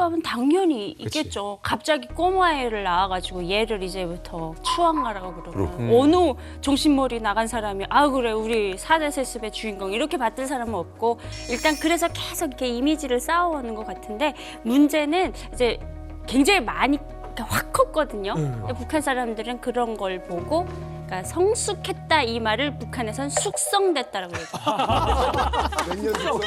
감은 당연히 있겠죠. 갑자기 꼬마 애를 낳아가지고 얘를 이제부터 추앙하라고 그러고 어느 정신머리 나간 사람이 아 그래 우리 사대 세습의 주인공 이렇게 받들 사람은 없고 일단 그래서 계속 이렇게 이미지를 쌓아오는 것 같은데 문제는 이제 굉장히 많이 확 컸거든요. 북한 사람들은 그런 걸 보고 그러니까 성숙했다 이 말을 북한에선 숙성됐다라고 해요. 몇년 됐어?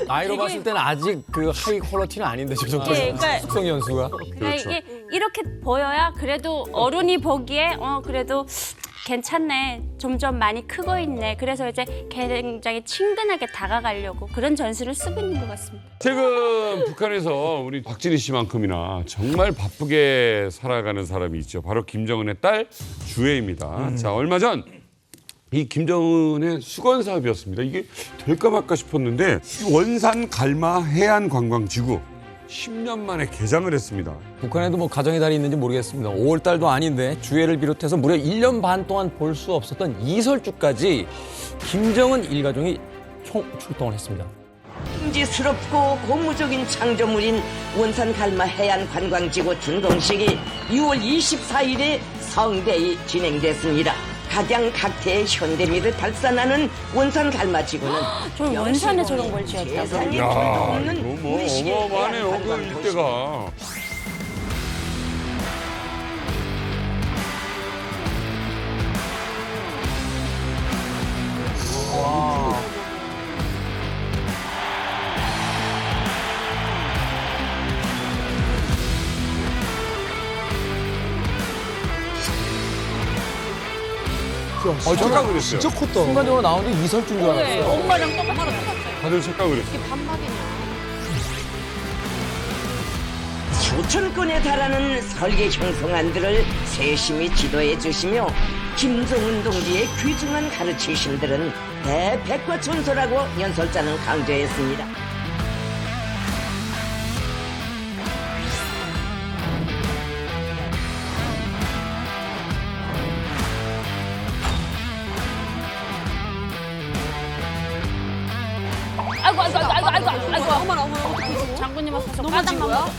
나이로 봤을 때는 아직 그 하이 퀄러티는 아닌데 저 정도 그러니까 숙성 연수가. 그러니까 이게 이렇게 보여야 그래도 어른이 보기에 그래도 괜찮네. 점점 많이 크고 있네. 그래서 이제 굉장히 친근하게 다가가려고 그런 전술을 쓰고 있는 것 같습니다. 최근 북한에서 우리 박진희 씨만큼이나 정말 바쁘게 살아가는 사람이 있죠. 바로 김정은의 딸 주혜입니다. 자, 얼마 전 이 김정은의 수건 사업이었습니다. 이게 될까 말까 싶었는데 원산 갈마 해안관광지구 10년 만에 개장을 했습니다. 북한에도 뭐 가정의 달이 있는지 모르겠습니다. 5월 달도 아닌데 주애를 비롯해서 무려 1년 반 동안 볼 수 없었던 이설주까지 김정은 일가족이 총 출동을 했습니다. 흠지스럽고 고무적인 창조물인 원산 갈마 해안 관광지구 준공식이 6월 24일에 성대히 진행됐습니다. 각양각태의 현대미를 발산하는 원산 갈마 지구는 저 원산에 저런 걸 지었다고. 세상에 야, 둘도 없는 이거 뭐 우리식의 어마어마하네요. 해안 그 관광 도시. 일대가. 착각을 했어요. 진짜 컸다. 순간적으로 나오는데 이설주인 줄 네, 알았어요. 엄마랑 똑같아요. 다들 착각을 했어요. 수천 건에 달하는 설계 형성안들을 세심히 지도해 주시며 김정은 동지의 귀중한 가르치심들은 대백과천소라고 연설자는 강조했습니다. 아이고. 어머나. 장군님 앞에서 까닭만 먹어.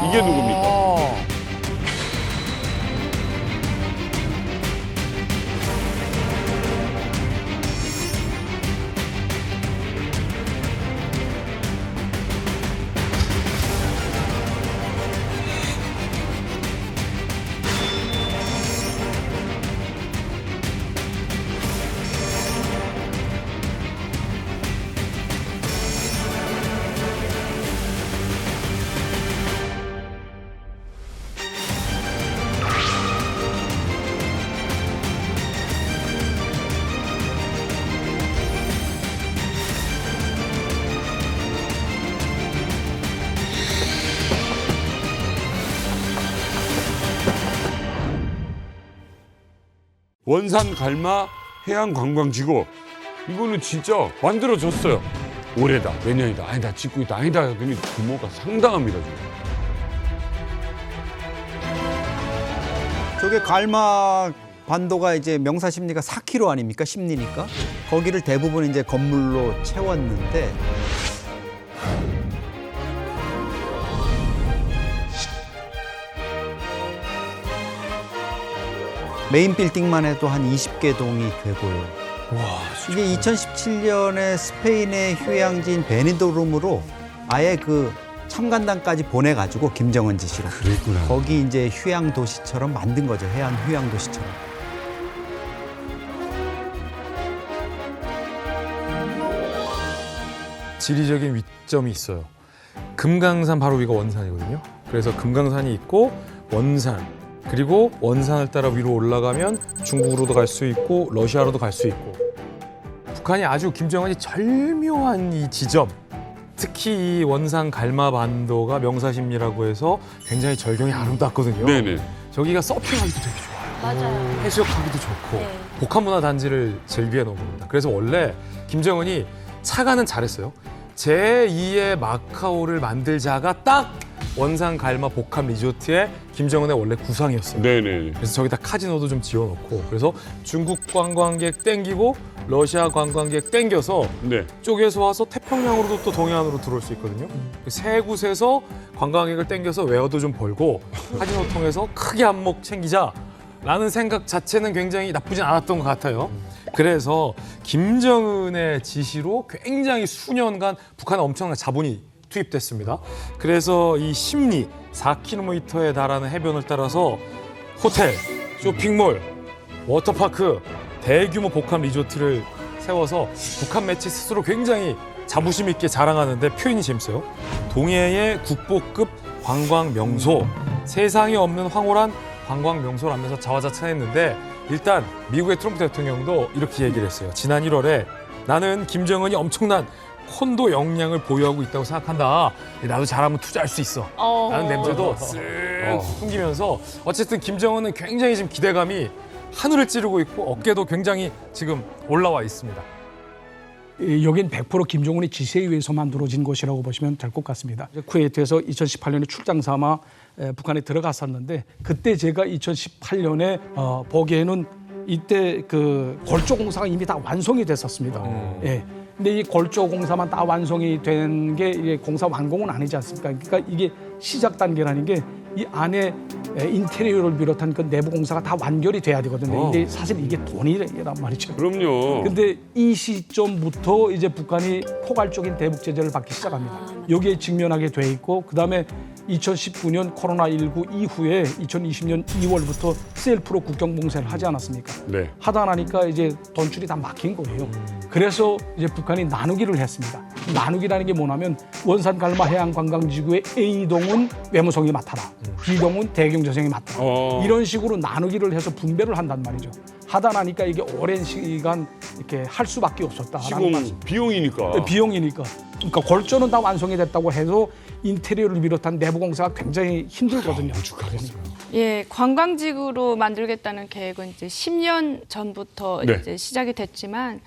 이게 누굽니까? 원산 갈마 해안관광지구 이거는 진짜 만들어졌어요. 올해다 내년이다 아니다 짓고 있다 아니다 하더니 규모가 상당합니다 지금. 저게 갈마 반도가 이제 명사 심리가 4km 아닙니까? 심리니까. 거기를 대부분 이제 건물로 채웠는데 메인 빌딩만 해도 한 20개 동이 되고요. 이게 2017년에 스페인의 휴양지인 베니도룸으로 아예 그 참관단까지 보내가지고 김정은 지시로 그랬구나. 거기 이제 휴양 도시처럼 만든 거죠. 해안 휴양 도시처럼. 지리적인 위점이 있어요. 금강산 바로 위가 원산이거든요. 그래서 금강산이 있고 원산, 그리고 원산을 따라 위로 올라가면 중국으로도 갈 수 있고 러시아로도 갈 수 있고 북한이 아주 김정은이 절묘한 이 지점, 특히 이 원산 갈마 반도가 명사심리라고 해서 굉장히 절경이 아름답거든요. 네네. 저기가 서핑하기도 되게 좋아요. 맞아요. 해수욕하기도 좋고 네. 복합문화단지를 즐비해 놓은 겁니다. 그래서 원래 김정은이 차가는 잘했어요. 제2의 마카오를 만들자가 딱 원산 갈마 복합 리조트의 김정은의 원래 구상이었어요. 네네. 그래서 저기다 카지노도 좀 지어놓고 그래서 중국 관광객 땡기고 러시아 관광객 땡겨서 네. 쪽에서 와서 태평양으로도 또 동해안으로 들어올 수 있거든요. 세 곳에서 관광객을 땡겨서 웨어도 좀 벌고 카지노 통해서 크게 한몫 챙기자라는 생각 자체는 굉장히 나쁘진 않았던 것 같아요. 그래서 김정은의 지시로 굉장히 수년간 북한에 엄청난 자본이 투입됐습니다. 그래서 이 심리 4km에 달하는 해변을 따라서 호텔, 쇼핑몰, 워터파크, 대규모 복합 리조트를 세워서 북한 매체 스스로 굉장히 자부심 있게 자랑하는데 표현이 재밌어요. 동해의 국보급 관광 명소, 세상에 없는 황홀한 관광 명소라면서 자화자찬했는데 일단 미국의 트럼프 대통령도 이렇게 얘기를 했어요. 지난 1월에 나는 김정은이 엄청난 콘도 역량을 보유하고 있다고 생각한다. 나도 잘하면 투자할 수 있어. 라는 냄새도 쓱 풍기면서 어쨌든 김정은은 굉장히 지금 기대감이 하늘을 찌르고 있고 어깨도 굉장히 지금 올라와 있습니다. 여긴 100% 김정은의 지시에 의해서 만들어진 곳이라고 보시면 될 것 같습니다. 쿠웨이트에서 2018년에 출장 삼아 북한에 들어갔었는데 그때 제가 2018년에 보기에는 이때 그 골조 공사가 이미 다 완성이 됐었습니다. 예. 근데 이 골조 공사만 다 완성이 된 게 이게 공사 완공은 아니지 않습니까? 그러니까 이게 시작 단계라는 게 이 안에 인테리어를 비롯한 그 내부 공사가 다 완결이 돼야 되거든요. 근데 사실 이게 돈이란 말이죠. 그럼요. 근데 이 시점부터 이제 북한이 포괄적인 대북 제재를 받기 시작합니다. 여기에 직면하게 돼 있고 그다음에 2019년 코로나19 이후에 2020년 2월부터 셀프로 국경 봉쇄를 하지 않았습니까? 네. 하다 나니까 이제 돈줄이 다 막힌 거예요. 그래서 이제 북한이 나누기를 했습니다. 나누기라는 게 뭐냐면 원산 갈마 해양 관광지구의 A동은 외무성이 맡아라. B동은 대경조정이 맡아라. 이런 식으로 나누기를 해서 분배를 한단 말이죠. 하다 나니까 이게 오랜 시간 이렇게 할 수밖에 없었다라는 시공 말씀. 비용이니까. 비용이니까. 그러니까 골조는 다 완성이 됐다고 해도 인테리어를 비롯한 내부 공사가 굉장히 힘들거든요. 예, 관광지구로 만들겠다는 계획은 이제 10년 전부터 네. 이제 시작이 됐지만,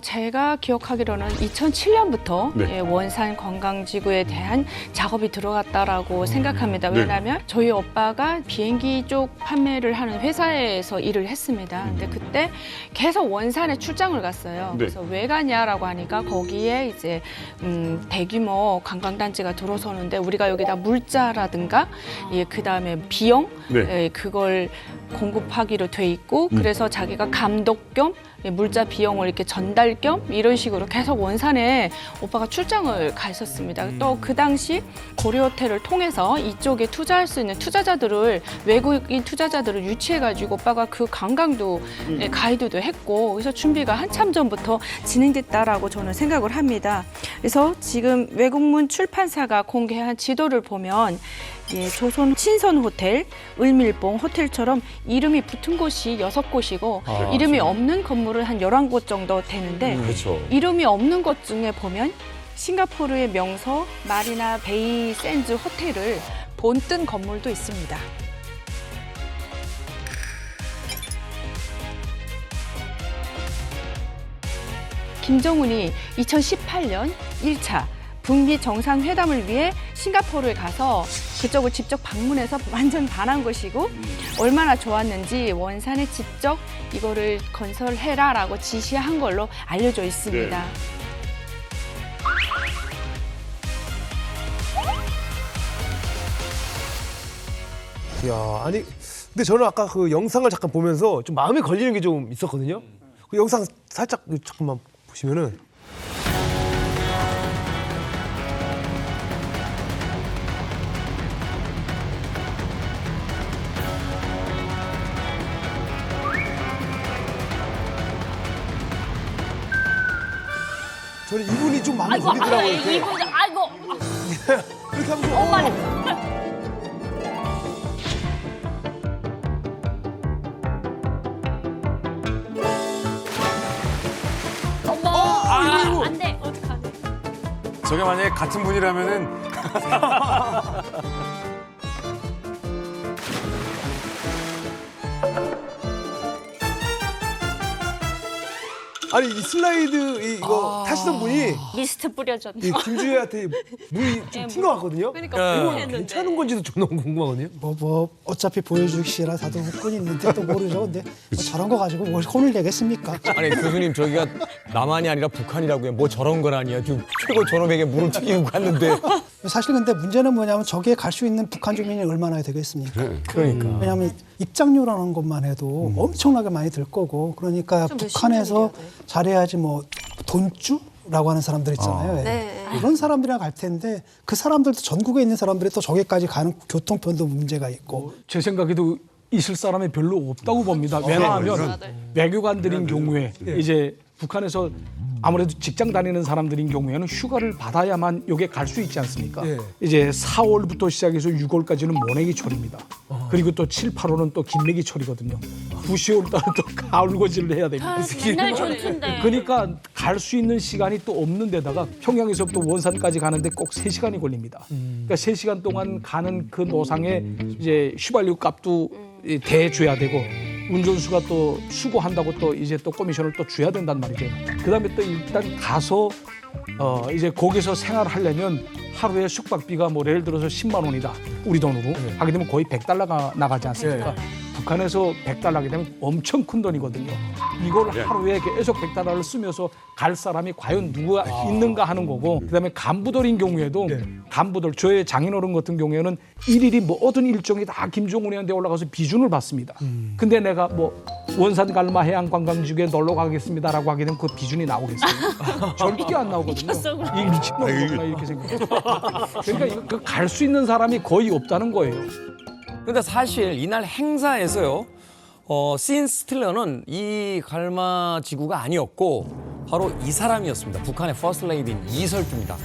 제가 기억하기로는 2007년부터 네. 예, 원산 관광지구에 대한 작업이 들어갔다라고 생각합니다. 네. 왜냐하면 저희 오빠가 비행기 쪽 판매를 하는 회사에서 일을 했습니다. 근데 그때 계속 원산에 출장을 갔어요. 네. 그래서 왜 가냐라고 하니까 거기에 이제 대규모 관광단지가 들어서는데 우리가 여기다 물자라든가 예, 그다음에 비용 네. 예, 그걸 공급하기로 돼 있고 그래서 자기가 감독 겸 예, 물자 비용을 이렇게 전달 겸 이런 식으로 계속 원산에 오빠가 출장을 가 있었습니다. 또 그 당시 고려호텔을 통해서 이쪽에 투자할 수 있는 투자자들을 외국인 투자자들을 유치해가지고 오빠가 그 관광도 예, 가이드도 했고 그래서 준비가 한참 전부터 진행됐다라고 저는 생각을 합니다. 그래서 지금 외국문 출판사가 공개한 지도를 보면 예, 조선 신선호텔, 을밀봉 호텔처럼 이름이 붙은 곳이 6곳이고 이름이 없는 건물은 한 11곳 정도 되는데 그렇죠. 이름이 없는 것 중에 보면 싱가포르의 명소 마리나 베이 샌즈 호텔을 본뜬 건물도 있습니다. 김정은이 2018년 1차 북미 정상회담을 위해 싱가포르에 가서 그쪽을 직접 방문해서 완전 반한 것이고 얼마나 좋았는지 원산에 직접 이거를 건설해라라고 지시한 걸로 알려져 있습니다. 네. 이야, 아니 근데 저는 아까 그 영상을 잠깐 보면서 좀 마음에 걸리는 게 좀 있었거든요. 그 영상 살짝 잠깐만 보시면은 저는 이분이 좀 마음에 걸리더라고요. 이렇게. 아이고. 이렇게 하면서 안 돼. 어떡하지? 저게 만약에 같은 분이라면은 아니 이 슬라이드 이거 타시던 분이 미스트 뿌려졌네. 이 김주혜한테 물이 좀 튄 것 같거든요. 그러니까 이거 괜찮은 건지도 좀 너무 궁금하거든요. 뭐 어차피 보여주기라 다들 웃고 있는데 또 모르죠. 근데 뭐 저런 거 가지고 뭘 혼을 내겠습니까? 아니 교수님 저기가 남한이 아니라 북한이라고요. 뭐 저런 건 아니야. 지금 최고 존엄에게 물을 튀기고 갔는데. 사실 근데 문제는 뭐냐면 저기에 갈 수 있는 북한 주민이 얼마나 되겠습니까? 그러니까. 왜냐하면 입장료라는 것만 해도 엄청나게 많이 들 거고 그러니까 북한에서 잘해야지 뭐 돈주라고 하는 사람들 있잖아요. 예. 이런 사람들이랑 갈 텐데 그 사람들도 전국에 있는 사람들이 또 저기까지 가는 교통편도 문제가 있고 제 생각에도 있을 사람이 별로 없다고 봅니다. 왜냐하면 외교관들인 경우에 이제 북한에서 아무래도 직장 다니는 사람들인 경우에는 휴가를 받아야만 여기에 갈 수 있지 않습니까? 예. 이제 4월부터 시작해서 6월까지는 모내기 철입니다. 그리고 또 7, 8월은 또 김매기 철이거든요. 9, 10월 달은 또 가을고지를 해야 됩니다. 맨날 좋던데. 그러니까 갈 수 있는 시간이 또 없는 데다가 평양에서부터 원산까지 가는데 꼭 3시간이 걸립니다. 그러니까 3시간 동안 가는 그 노상에 이제 휘발유 값도 대줘야 되고 운전수가 또 수고한다고 또 이제 또 커미션을 또 줘야 된단 말이죠. 그다음에 또 일단 가서 이제 거기서 생활하려면 하루에 숙박비가 뭐 예를 들어서 10만 원이다. 우리 돈으로 하게 되면 거의 100달러가 나가지 않습니까? 북한에서 100달러 하게 되면 엄청 큰 돈이거든요. 이걸 하루에 계속 100달러를 쓰면서 갈 사람이 과연 누가 있는가 하는 거고 그다음에 간부들인 경우에도 간부들 저의 장인어른 같은 경우에는 일일이 모든 일정이 다 김정은이한테 올라가서 비준을 받습니다. 근데 내가 뭐 원산 갈마 해양관광지구에 놀러 가겠습니다라고 하게 되면 그 비준이 나오겠어요? 절대 안 나오거든요. 이 미친놈이구나 이렇게 생각해요. 그러니까 갈 수 있는 사람이 거의 없다는 거예요. 그런데 사실 이날 행사에서요. 신 스틸러는 이 갈마 지구가 아니었고 바로 이 사람이었습니다. 북한의 퍼스트 레이디인 이설주입니다.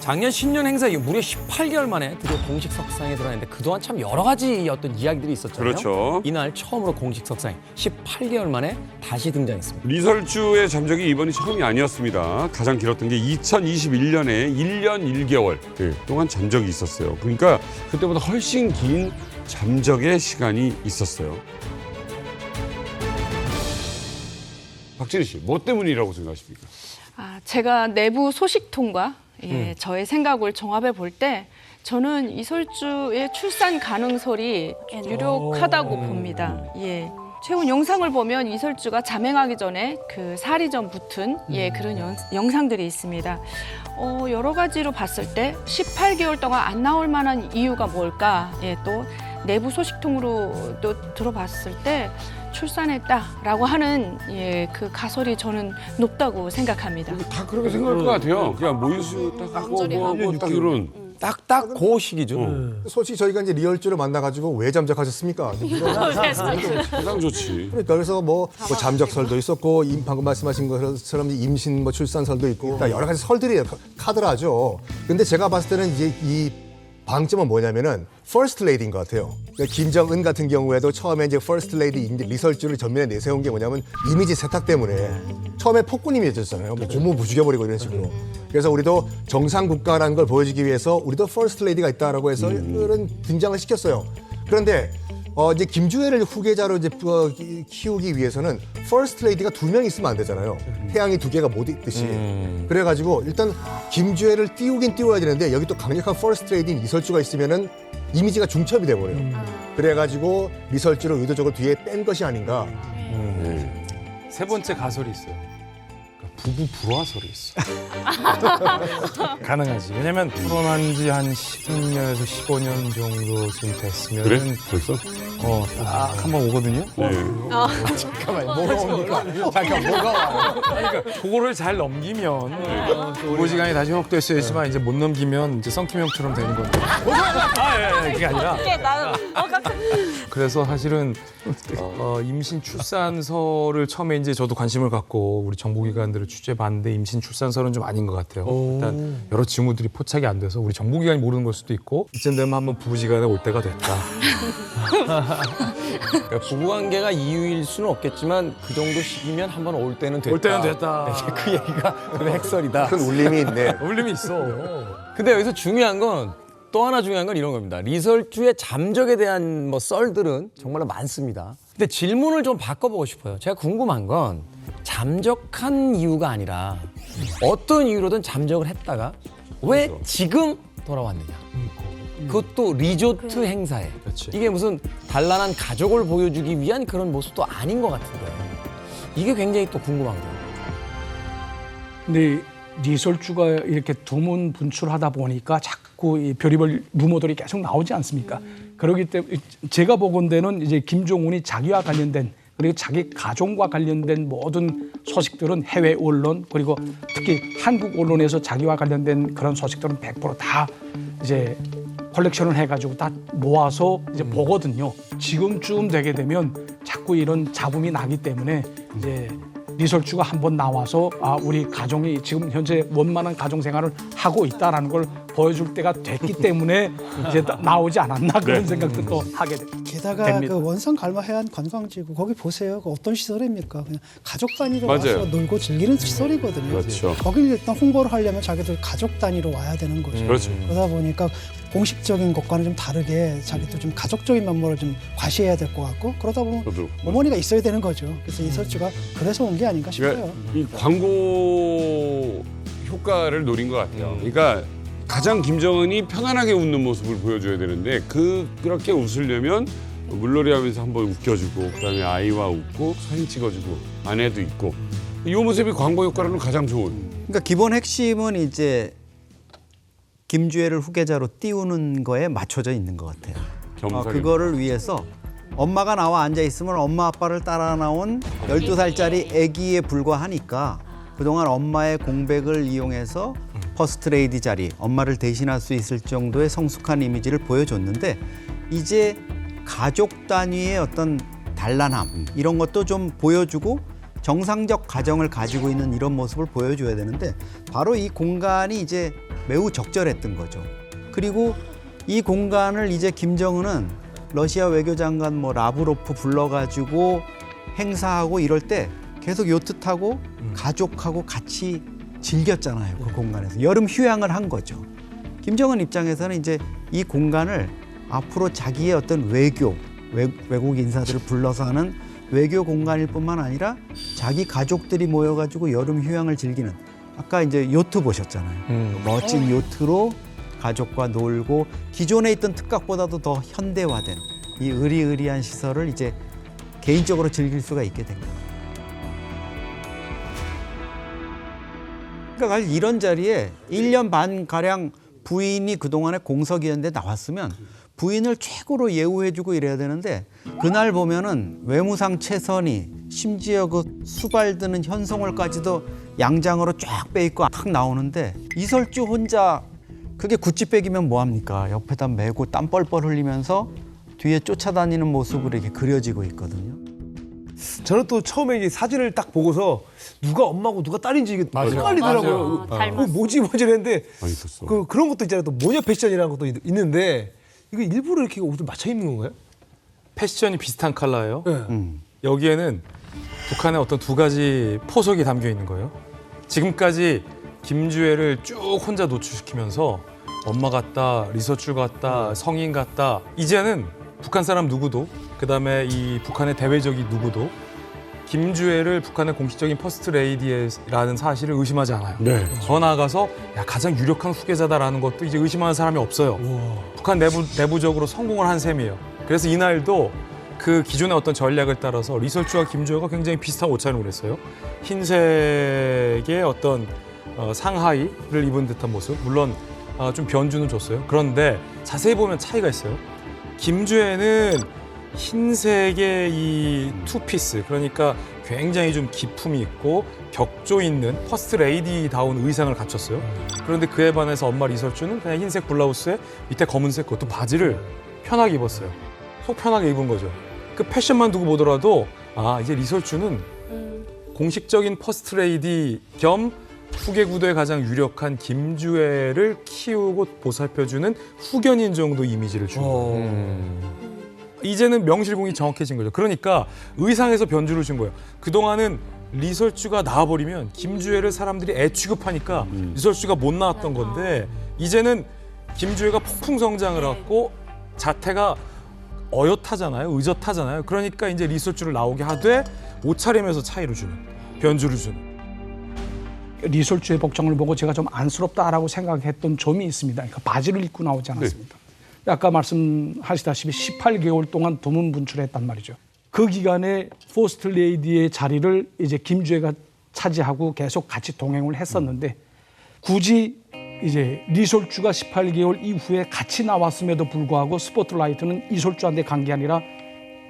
작년 신년 행사 이후 무려 18개월 만에 드디어 공식 석상에 들어갔는데 그동안 참 여러 가지 어떤 이야기들이 있었잖아요. 그렇죠. 이날 처음으로 공식 석상에 18개월 만에 다시 등장했습니다. 리설주의 잠적이 이번이 처음이 아니었습니다. 가장 길었던 게 2021년에 1년 1개월 동안 잠적이 있었어요. 그러니까 그때보다 훨씬 긴 잠적의 시간이 있었어요. 박진희 씨, 뭐 때문이라고 생각하십니까? 제가 내부 소식통과 저의 생각을 종합해 볼 때 저는 이설주의 출산 가능설이 유력하다고 봅니다. 예. 최근 영상을 보면 이설주가 자맹하기 전에 그 살이 좀 붙은 그런 영상들이 있습니다. 여러 가지로 봤을 때 18개월 동안 안 나올 만한 이유가 뭘까? 또 내부 소식통으로 또 들어봤을 때 출산했다라고 하는 그 가설이 저는 높다고 생각합니다. 다 그렇게 생각할 것 같아요. 그냥 모유수 딱 하고 딱 이런. 딱딱 그 시기죠. 솔직히 저희가 이제 리얼주를 만나가지고 왜 잠적하셨습니까? 가장 좋지. 그러니까 그래서 뭐 잠적설도 있었고 방금 말씀하신 것처럼 임신 뭐 출산설도 있고 그러니까 여러 가지 설들이 카더라죠. 근데 제가 봤을 때는 이제 이 방점은 뭐냐면은 퍼스트 레이디인 것 같아요. 그러니까 김정은 같은 경우에도 처음에 이제 퍼스트 레이디 리설주를 전면에 내세운 게 뭐냐면 이미지 세탁 때문에 처음에 폭군이었잖아요. 뭐 고무부 죽여버리고 이런 식으로. 그래서 우리도 정상 국가라는 걸 보여주기 위해서 우리도 퍼스트 레이디가 있다라고 해서 그런 등장을 시켰어요. 그런데 이제 김주혜를 후계자로 이제 키우기 위해서는 퍼스트 레이디가 2명 있으면 안 되잖아요. 태양이 2개가 못 있듯이. 그래가지고 일단 김주혜를 띄우긴 띄워야 되는데 여기 또 강력한 퍼스트 레이디인 이설주가 있으면은 이미지가 중첩이 돼버려요. 그래가지고 이설주를 의도적으로 뒤에 뺀 것이 아닌가. 세 번째 가설이 있어요. 그러니까 부부 불화설이 있어. 가능하지. 왜냐면 결혼한 지 한 10년에서 15년 정도 지금 됐으면 그래? 벌써? 딱 한 번 오거든요. 잠깐만, 뭐가 옵니까? 잠깐, 뭐가 와요? 그러니까 그거를 잘 넘기면 부부지간이 다시 회복됐어야지만 이제 못 넘기면 이제 썬킴형처럼 되는 건데. 그게 아니라. 그래서 사실은 임신 출산설을 처음에 이제 저도 관심을 갖고 우리 정보기관들을 취재봤는데 임신 출산설은 좀 아닌 것 같아요. 일단 여러 징후들이 포착이 안 돼서 우리 정보기관이 모르는 걸 수도 있고 이쯤 되면 한번 부부지간에 올 때가 됐다. 그러니까 부부관계가 이유일 수는 없겠지만 그 정도 시기면 한번 올 때는 됐다. 올 때는 됐다. 그 얘기가 그 핵설이다. 큰 울림이 있네. 울림이 있어. 근데 여기서 중요한 건 또 하나 중요한 건 이런 겁니다. 리설주의 잠적에 대한 뭐 썰들은 정말로 많습니다. 근데 질문을 좀 바꿔보고 싶어요. 제가 궁금한 건 잠적한 이유가 아니라 어떤 이유로든 잠적을 했다가 왜 지금 돌아왔느냐. 그것도 리조트 행사에. 그렇지. 이게 무슨 단란한 가족을 보여주기 위한 그런 모습도 아닌 것 같은데. 이게 굉장히 또 궁금한 거예요. 근데 리설주가 이렇게 두문 분출하다 보니까 자꾸 이 별의별 루머들이 계속 나오지 않습니까? 그렇기 때문에 제가 보건대는 이제 김정은이 자기와 관련된 그리고 자기 가족과 관련된 모든 소식들은 해외 언론 그리고 특히 한국 언론에서 자기와 관련된 그런 소식들은 100% 다 이제 컬렉션을 해가지고 다 모아서 이제 보거든요. 지금쯤 되게 되면 자꾸 이런 잡음이 나기 때문에 이제 리설주가 한번 나와서 우리 가정이 지금 현재 원만한 가정 생활을 하고 있다라는 걸 보여줄 때가 됐기 때문에 이제 나오지 않았나 그런 생각도 또 하게 게다가 됩니다. 그 원산 갈마 해안 관광지구 거기 보세요. 그 어떤 시설입니까? 그냥 가족 단위로 맞아요. 와서 놀고 즐기는 시설이거든요. 그렇죠. 거기를 일단 홍보를 하려면 자기들 가족 단위로 와야 되는 거죠. 그렇죠. 그러다 보니까 공식적인 것과는 좀 다르게 자기도 좀 가족적인 면모를 좀 과시해야 될 것 같고 그러다 보면 저도. 어머니가 있어야 되는 거죠. 그래서 이설주가 그래서 온 게 아닌가 싶어요. 그러니까 이 광고 효과를 노린 것 같아요. 그러니까 가장 김정은이 편안하게 웃는 모습을 보여줘야 되는데 그렇게 웃으려면 물놀이 하면서 한번 웃겨주고 그다음에 아이와 웃고 사진 찍어주고 아내도 있고 이 모습이 광고 효과로는 가장 좋은. 그러니까 기본 핵심은 이제 김주애를 후계자로 띄우는 거에 맞춰져 있는 것 같아요. 겸사겸사. 그거를 위해서 엄마가 나와 앉아 있으면 엄마 아빠를 따라 나온 12살짜리 아기에 불과하니까 그동안 엄마의 공백을 이용해서 퍼스트레이디 자리, 엄마를 대신할 수 있을 정도의 성숙한 이미지를 보여줬는데 이제 가족 단위의 어떤 단란함 이런 것도 좀 보여주고 정상적 가정을 가지고 있는 이런 모습을 보여줘야 되는데 바로 이 공간이 이제 매우 적절했던 거죠. 그리고 이 공간을 이제 김정은은 러시아 외교장관 뭐 라브로프 불러가지고 행사하고 이럴 때 계속 요트 타고 가족하고 같이 즐겼잖아요. 그 공간에서 여름 휴양을 한 거죠. 김정은 입장에서는 이제 이 공간을 앞으로 자기의 어떤 외국 인사들을 불러서 하는 외교 공간일 뿐만 아니라 자기 가족들이 모여가지고 여름 휴양을 즐기는 아까 이제 요트 보셨잖아요. 멋진 요트로 가족과 놀고 기존에 있던 특각보다도 더 현대화된 이 으리으리한 시설을 이제 개인적으로 즐길 수가 있게 된 거예요. 그러니까 사실 이런 자리에 1년 반 가량 부인이 그동안에 공석이었는데 나왔으면 부인을 최고로 예우해주고 이래야 되는데 그날 보면은 외무상 최선희 심지어 그 수발드는 현송월까지도 양장으로 쫙 빼입고 탁 나오는데 이설주 혼자 그게 구찌백이면 뭐합니까? 옆에다 메고 땀 뻘뻘 흘리면서 뒤에 쫓아다니는 모습으로 이렇게 그려지고 있거든요. 저는 또 처음에 이 사진을 딱 보고서 누가 엄마고 누가 딸인지 이게 헷갈리더라고요. 닮았어. 뭐지 했는데 많이 있었어. 그런 것도 있잖아요. 또 모녀 패션이라는 것도 있는데 이거 일부러 이렇게 옷을 맞춰 입는 건가요? 패션이 비슷한 컬러예요. 네. 여기에는 북한의 어떤 두 가지 포석이 담겨 있는 거예요. 지금까지 김주애를 쭉 혼자 노출시키면서 엄마 같다, 리서출 같다, 성인 같다. 이제는 북한 사람 누구도 그다음에 이 북한의 대외적인 누구도 김주애를 북한의 공식적인 퍼스트 레이디라는 사실을 의심하지 않아요. 네. 더 나아가서 가장 유력한 후계자다라는 것도 이제 의심하는 사람이 없어요. 북한 내부적으로 성공을 한 셈이에요. 그래서 이날도 그 기존의 어떤 전략을 따라서 리설주와 김주애가 굉장히 비슷한 옷차림을 했어요. 흰색의 어떤 상하이를 입은 듯한 모습. 물론 좀 변주는 줬어요. 그런데 자세히 보면 차이가 있어요. 김주애는 흰색의 이 투피스, 그러니까 굉장히 좀 기품이 있고 격조 있는 퍼스트 레이디다운 의상을 갖췄어요. 그런데 그에 반해서 엄마 리설주는 그냥 흰색 블라우스에 밑에 검은색 그것도 바지를 편하게 입었어요. 속 편하게 입은 거죠. 그 패션만 두고 보더라도 이제 리설주는 공식적인 퍼스트 레이디 겸 후계 구도에 가장 유력한 김주애를 키우고 보살펴주는 후견인 정도 이미지를 주는 거예요. 이제는 명실공히 정확해진 거죠. 그러니까 의상에서 변주를 준 거예요. 그동안은 리설주가 나와버리면 김주애를 사람들이 애 취급하니까 리설주가 못 나왔던 건데 이제는 김주애가 폭풍 성장을 하고 자태가 어엿하잖아요. 의젓하잖아요. 그러니까 이제 리설주를 나오게 하되 옷차림에서 차이를 주는. 변주를 주는. 리설주의 복장을 보고 제가 좀 안쓰럽다라고 생각했던 점이 있습니다. 그러니까 바지를 입고 나오지 않았습니다. 아까 말씀하시다시피 18개월 동안 두문 분출했단 말이죠. 그 기간에 포스트 레이디의 자리를 이제 김주애가 차지하고 계속 같이 동행을 했었는데 굳이 이제 리설주가 18개월 이후에 같이 나왔음에도 불구하고 스포트라이트는 이설주한테 간 게 아니라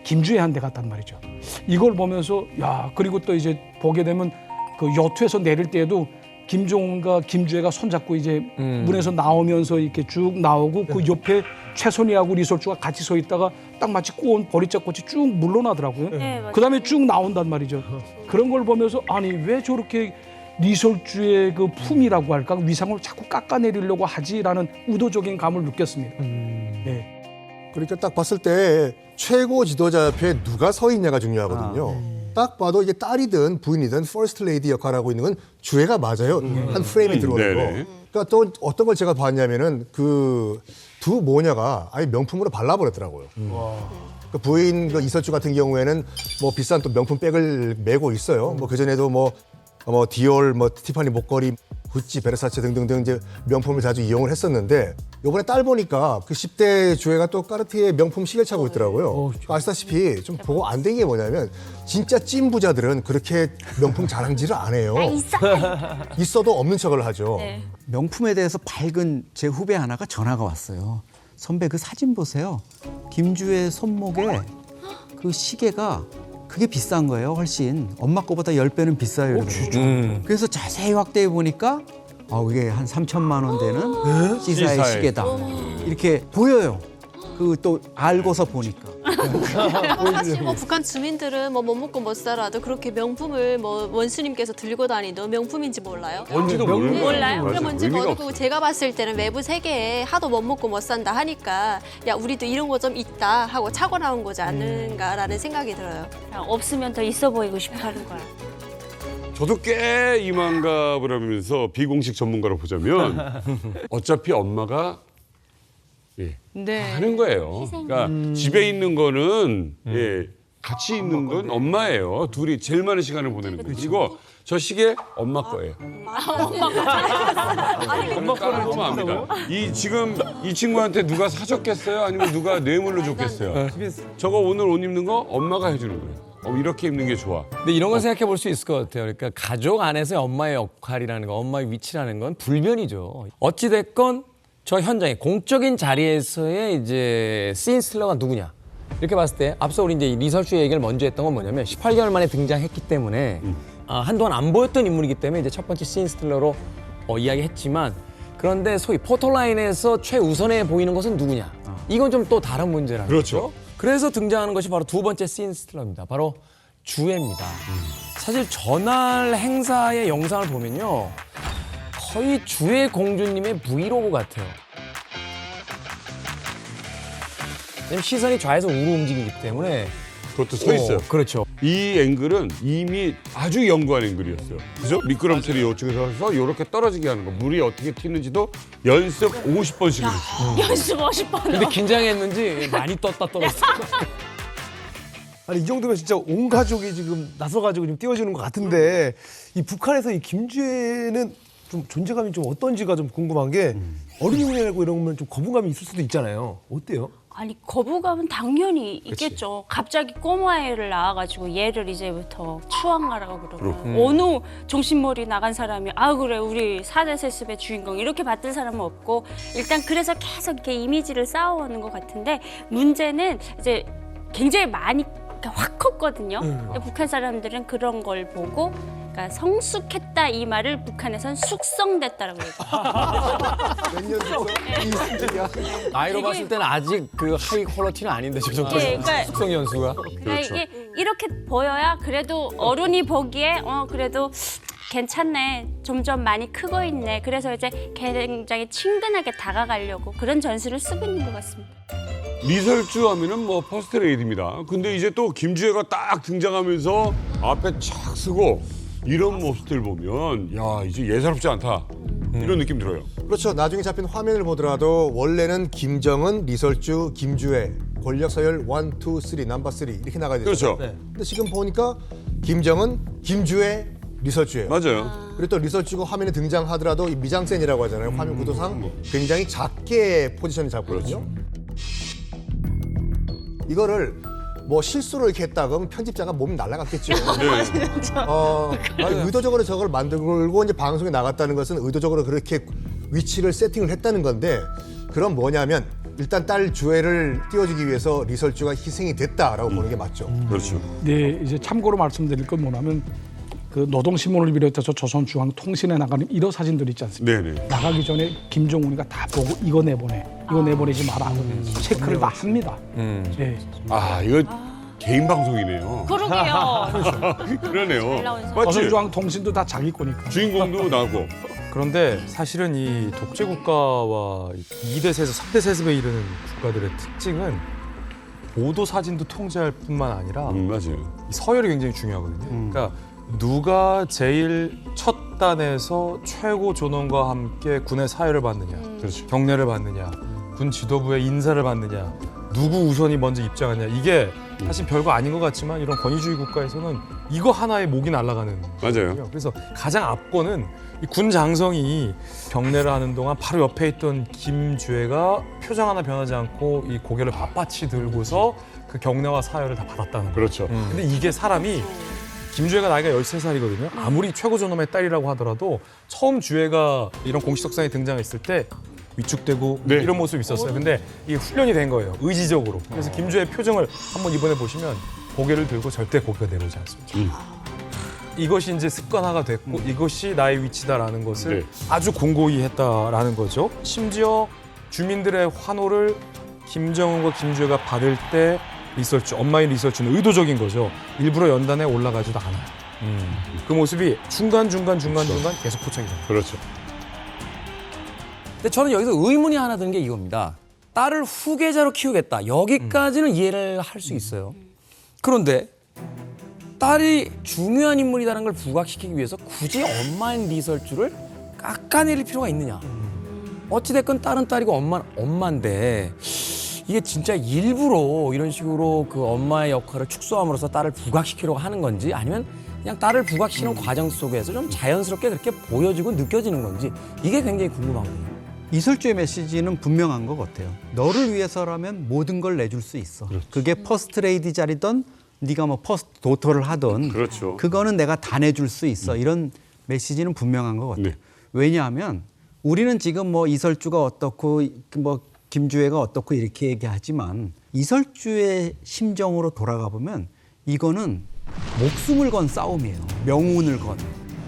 김주애한테 갔단 말이죠. 이걸 보면서 야, 그리고 또 이제 보게 되면 그 요트에서 내릴 때에도 김종훈과 김주애가 손잡고 이제 문에서 나오면서 이렇게 쭉 나오고 그 옆에 최선희하고 리설주가 같이 서 있다가 딱 마치 꼬운 보리자꽃이 쭉 물러나더라고요. 네, 맞아요. 그다음에 쭉 나온단 말이죠. 그런 걸 보면서 아니 왜 저렇게 리설주의 그 품이라고 할까 그 위상을 자꾸 깎아내리려고 하지라는 의도적인 감을 느꼈습니다. 네. 그러니까 딱 봤을 때 최고 지도자 옆에 누가 서 있냐가 중요하거든요. 딱 봐도 이게 딸이든 부인이든 퍼스트 레이디 역할을 하고 있는 건 주애가 맞아요. 한 프레임에 들어오는 거. 네네. 그러니까 또 어떤 걸 제가 봤냐면은 그 두 모녀가 아예 명품으로 발라버렸더라고요. 그 부인 그 이설주 같은 경우에는 뭐 비싼 또 명품 백을 메고 있어요. 뭐 그전에도 뭐 디올, 뭐 티파니 목걸이, 구찌, 베르사체 등등등 이제 명품을 자주 이용을 했었는데 요번에 딸 보니까 그 10대 주애가 또 까르티에 명품 시계를 차고 있더라고요. 아시다시피 좀 보고 안 된 게 뭐냐면 진짜 찐 부자들은 그렇게 명품 자랑질을 안 해요. 있어도 없는 척을 하죠. 네. 명품에 대해서 밝은 제 후배 하나가 전화가 왔어요. 선배 그 사진 보세요. 김주의 손목에 그 시계가 그게 비싼 거예요. 훨씬. 엄마 거보다 10배는 비싸요. 그래서 자세히 확대해 보니까 이게 한 3천만 원 되는 C사의 시계다. 이렇게 보여요. 그 또 알고서 보니까. 사실 뭐 북한 주민들은 뭐 못 먹고 못 살아도 그렇게 명품을 뭐 원수님께서 들고 다니도 명품인지 몰라요? 뭔지도 몰라요. 몰라요. 맞아, 그게 뭔지 의미가 모르고 없어. 제가 봤을 때는 외부 세계에 하도 못 먹고 못 산다 하니까 야 우리도 이런 거 좀 있다 하고 차고 나온 거지 않는가라는 생각이 들어요. 그냥 없으면 더 있어 보이고 싶어 하는 거야. 저도 꽤 이만갑을 하면서 비공식 전문가로 보자면 어차피 엄마가 네. 하는 거예요. 그러니까 집에 있는 거는 같이 있는 건 엄마예요. 둘이 제일 많은 시간을 보내는 거예요. 그리고 저 시계 엄마 거예요. 엄마 거를 보면 압니다. 지금 이 친구한테 누가 사줬겠어요? 아니면 누가 뇌물로 줬겠어요? 저거 오늘 옷 입는 거 엄마가 해주는 거예요. 이렇게 입는 게 좋아. 근데 이런 걸 생각해 볼 수 있을 것 같아요. 그러니까 가족 안에서의 엄마의 역할이라는 거, 엄마의 위치라는 건 불변이죠. 어찌 됐건 저 현장에 공적인 자리에서의 이제 씬 스틸러가 누구냐 이렇게 봤을 때 앞서 우리 이제 리설주의 얘기를 먼저 했던 건 뭐냐면 18개월 만에 등장했기 때문에 한동안 안 보였던 인물이기 때문에 이제 첫 번째 씬 스틸러로 이야기했지만 그런데 소위 포토라인에서 최우선에 보이는 것은 누구냐 이건 좀 또 다른 문제라는 그렇죠. 거죠. 그래서 등장하는 것이 바로 두 번째 씬 스틸러입니다. 바로 주애입니다. 사실 전날 행사의 영상을 보면요. 거의 주애 공주님의 브이로그 같아요. 왜냐면 시선이 좌에서 우로 움직이기 때문에 그것도 서 있어요. 그렇죠. 이 앵글은 이미 아주 연구한 앵글이었어요. 그죠? 미끄럼틀이 이쪽에서 해서 이렇게 떨어지게 하는 거. 물이 어떻게 튀는지도 연습 50번씩 했어요. 연습 50번. 근데 긴장했는지 많이 떴다 떨었어. 아니 이 정도면 진짜 온 가족이 지금 나서가지고 좀 띄워주는 것 같은데 이 북한에서 이 김주애는 좀 존재감이 좀 어떤지가 좀 궁금한 게 어린이날고 이런 거면 좀 거부감이 있을 수도 있잖아요. 어때요? 아니 거부감은 당연히 있겠죠. 갑자기 꼬마 애를 낳아가지고 얘를 이제부터 추앙하라고 그러고 어느 정신머리 나간 사람이 그래 우리 4대 세습의 주인공 이렇게 받던 사람은 없고 일단 그래서 계속 이렇게 이미지를 쌓아오는 것 같은데 문제는 이제 굉장히 많이 확 컸거든요. 근데 북한 사람들은 그런 걸 보고 그러니까 성숙했다 이 말을 북한에선 숙성됐다라고 해요. 몇년 됐어? 나이로 봤을 때는 아직 그 하이 퀄러티는 아닌데 저 정도 그러니까 숙성 연수가. 그러니까 이게 이렇게 보여야 그래도 어른이 보기에 그래도 괜찮네. 점점 많이 크고 있네. 그래서 이제 굉장히 친근하게 다가가려고 그런 전술을 쓰고 있는 것 같습니다. 리설주 하면은 뭐 퍼스트 레이디입니다. 근데 이제 또 김주애가 딱 등장하면서 앞에 착 쓰고 이런 모습들 보면 야 이제 예사롭지 않다 이런 느낌 들어요. 그렇죠. 나중에 잡힌 화면을 보더라도 원래는 김정은, 리설주, 김주애 권력 서열 1, 2, 3, 넘버 3 이렇게 나가야 되죠. 그렇죠. 근데 지금 보니까 김정은, 김주애, 리설주예요. 맞아요. 그리고 또 리설주가 화면에 등장하더라도 이 미장센이라고 하잖아요. 화면 구도상 굉장히 작게 포지션을 잡거든요. 이거를 뭐 실수로 이렇게 했다 그러면 편집자가 몸이 날아갔겠죠. 의도적으로 저걸 만들고 이제 방송에 나갔다는 것은 의도적으로 그렇게 위치를 세팅을 했다는 건데, 그럼 뭐냐면 일단 딸 주애를 띄워주기 위해서 리설주가 희생이 됐다라고 보는 게 맞죠. 그렇죠. 네, 이제 참고로 말씀드릴 건 뭐냐면 그 노동신문을 비롯해서 조선중앙통신에 나가는 1호 사진들 있지 않습니까? 네네. 나가기 전에 김정은이가 다 보고 이거 내보내, 이거 내보내지 마라 체크를 다 합니다. 네. 아, 이거 개인 방송이네요. 그러게요. 그러네요. 잘 나온 사람. 맞지? 조선중앙통신도 다 자기 거니까. 주인공도 나고. 그런데 사실은 이 독재 국가와 2대 세습, 3대 세습에 이르는 국가들의 특징은 보도 사진도 통제할 뿐만 아니라 맞아요. 이 서열이 굉장히 중요하거든요. 그러니까 누가 제일 첫 단에서 최고 존엄과 함께 군의 사회를 받느냐, 그렇죠. 경례를 받느냐, 군 지도부의 인사를 받느냐, 누구 우선이 먼저 입장하냐, 이게 사실 별거 아닌 것 같지만 이런 권위주의 국가에서는 이거 하나에 목이 날아가는 맞아요. 거예요. 그래서 가장 앞권은 이 군 장성이 경례를 하는 동안 바로 옆에 있던 김주애가 표정 하나 변하지 않고 이 고개를 빳빳이 들고서 그 경례와 사회를 다 받았다는 거예요. 그렇죠. 근데 이게 사람이 김주애가 나이가 13살이거든요. 아무리 최고 존엄의 딸이라고 하더라도 처음 주애가 이런 공식석상에 등장했을 때 위축되고 네. 이런 모습이 있었어요. 근데 이게 훈련이 된 거예요. 의지적으로. 그래서 김주애의 표정을 한번 이번에 보시면 고개를 들고 절대 고개가 내려오지 않습니다. 이것이 이제 습관화가 됐고 이것이 나의 위치다라는 것을 네. 아주 공고히 했다라는 거죠. 심지어 주민들의 환호를 김정은과 김주애가 받을 때 리설주, 엄마인 리설주는 의도적인 거죠. 일부러 연단에 올라가지도 않아요. 그 모습이 중간중간 계속 포착이 됩니다. 그렇죠. 근데 저는 여기서 의문이 하나 드는 게 이겁니다. 딸을 후계자로 키우겠다. 여기까지는 이해를 할 수 있어요. 그런데 딸이 중요한 인물이라는 걸 부각시키기 위해서 굳이 엄마인 리설주를 깎아내릴 필요가 있느냐. 어찌됐건 딸은 딸이고 엄마는 엄마인데 이게 진짜 일부러 이런 식으로 그 엄마의 역할을 축소함으로써 딸을 부각시키려고 하는 건지, 아니면 그냥 딸을 부각시키는 과정 속에서 좀 자연스럽게 그렇게 보여지고 느껴지는 건지, 이게 굉장히 궁금한 거예요. 이설주의 메시지는 분명한 것 같아요. 너를 위해서라면 모든 걸 내줄 수 있어. 그게 퍼스트 레이디 자리든 네가 뭐 퍼스트 도터를 하든 그렇죠. 그거는 내가 다 내줄 수 있어. 이런 메시지는 분명한 것 같아요. 네. 왜냐하면 우리는 지금 뭐 이설주가 어떻고 뭐 김주애가 어떻고 이렇게 얘기하지만 이설주의 심정으로 돌아가 보면 이거는 목숨을 건 싸움이에요. 명운을 건.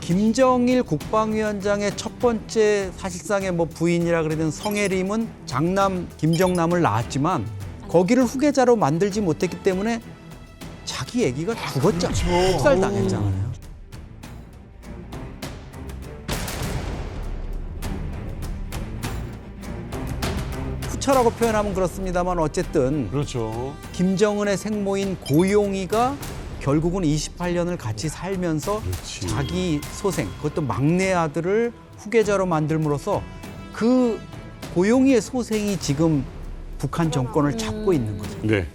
김정일 국방위원장의 첫 번째 사실상의 뭐 부인이라 그러던 성혜림은 장남 김정남을 낳았지만 거기를 후계자로 만들지 못했기 때문에 자기 애기가 죽었잖아요. 학살당했잖아요. 후처라고 표현하면 그렇습니다만 어쨌든 그렇죠. 김정은의 생모인 고용이가 결국은 28년을 같이 살면서 그렇지. 자기 소생, 그것도 막내 아들을 후계자로 만들므로써 그 고용이의 소생이 지금 북한 정권을 잡고 있는 거죠. 네.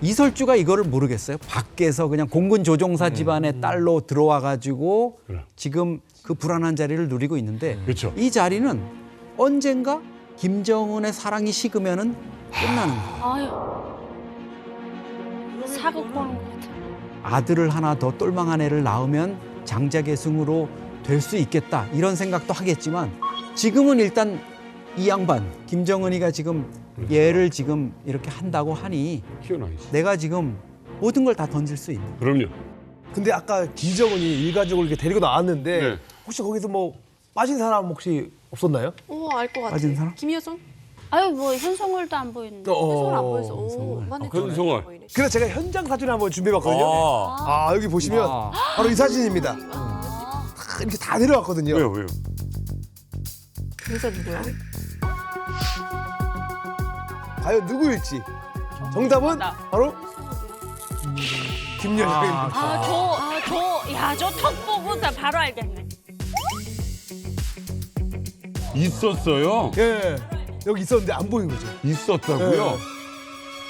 이설주가 이거를 모르겠어요. 밖에서 그냥 공군 조종사 집안의 딸로 들어와 가지고 그래. 지금 그 불안한 자리를 누리고 있는데 그렇죠. 이 자리는 언젠가 김정은의 사랑이 식으면은 끝나는 거예요. 아유. 사극 보는 것 같아. 아들을 하나 더 똘망한 애를 낳으면 장자계승으로 될 수 있겠다 이런 생각도 하겠지만 지금은 일단 이 양반 김정은이가 지금 얘를 지금 이렇게 한다고 하니 키워놔야지. 내가 지금 모든 걸 다 던질 수 있는. 그럼요. 근데 아까 김정은이 일가족을 이렇게 데리고 나왔는데 네. 혹시 거기서 뭐 빠진 사람 혹시 없었나요? 알 것 같아. 빠진 사람? 김효정? 아유 뭐 현송월도 안 보이는데. 효정 안 보여서. 오, 맞네. 현송월. 보이네. 그래서 제가 현장 사진을 한번 준비해봤거든요. 여기 보시면 바로 이 사진입니다. 이렇게 다 내려왔거든요. 왜요? 김효정 누구야? 과연 누구일지. 정답은 바로 김여정입니다. 저 턱 보고 나 바로 알겠네. 있었어요? 예, 여기 있었는데 안 보이는 거죠. 있었다고요?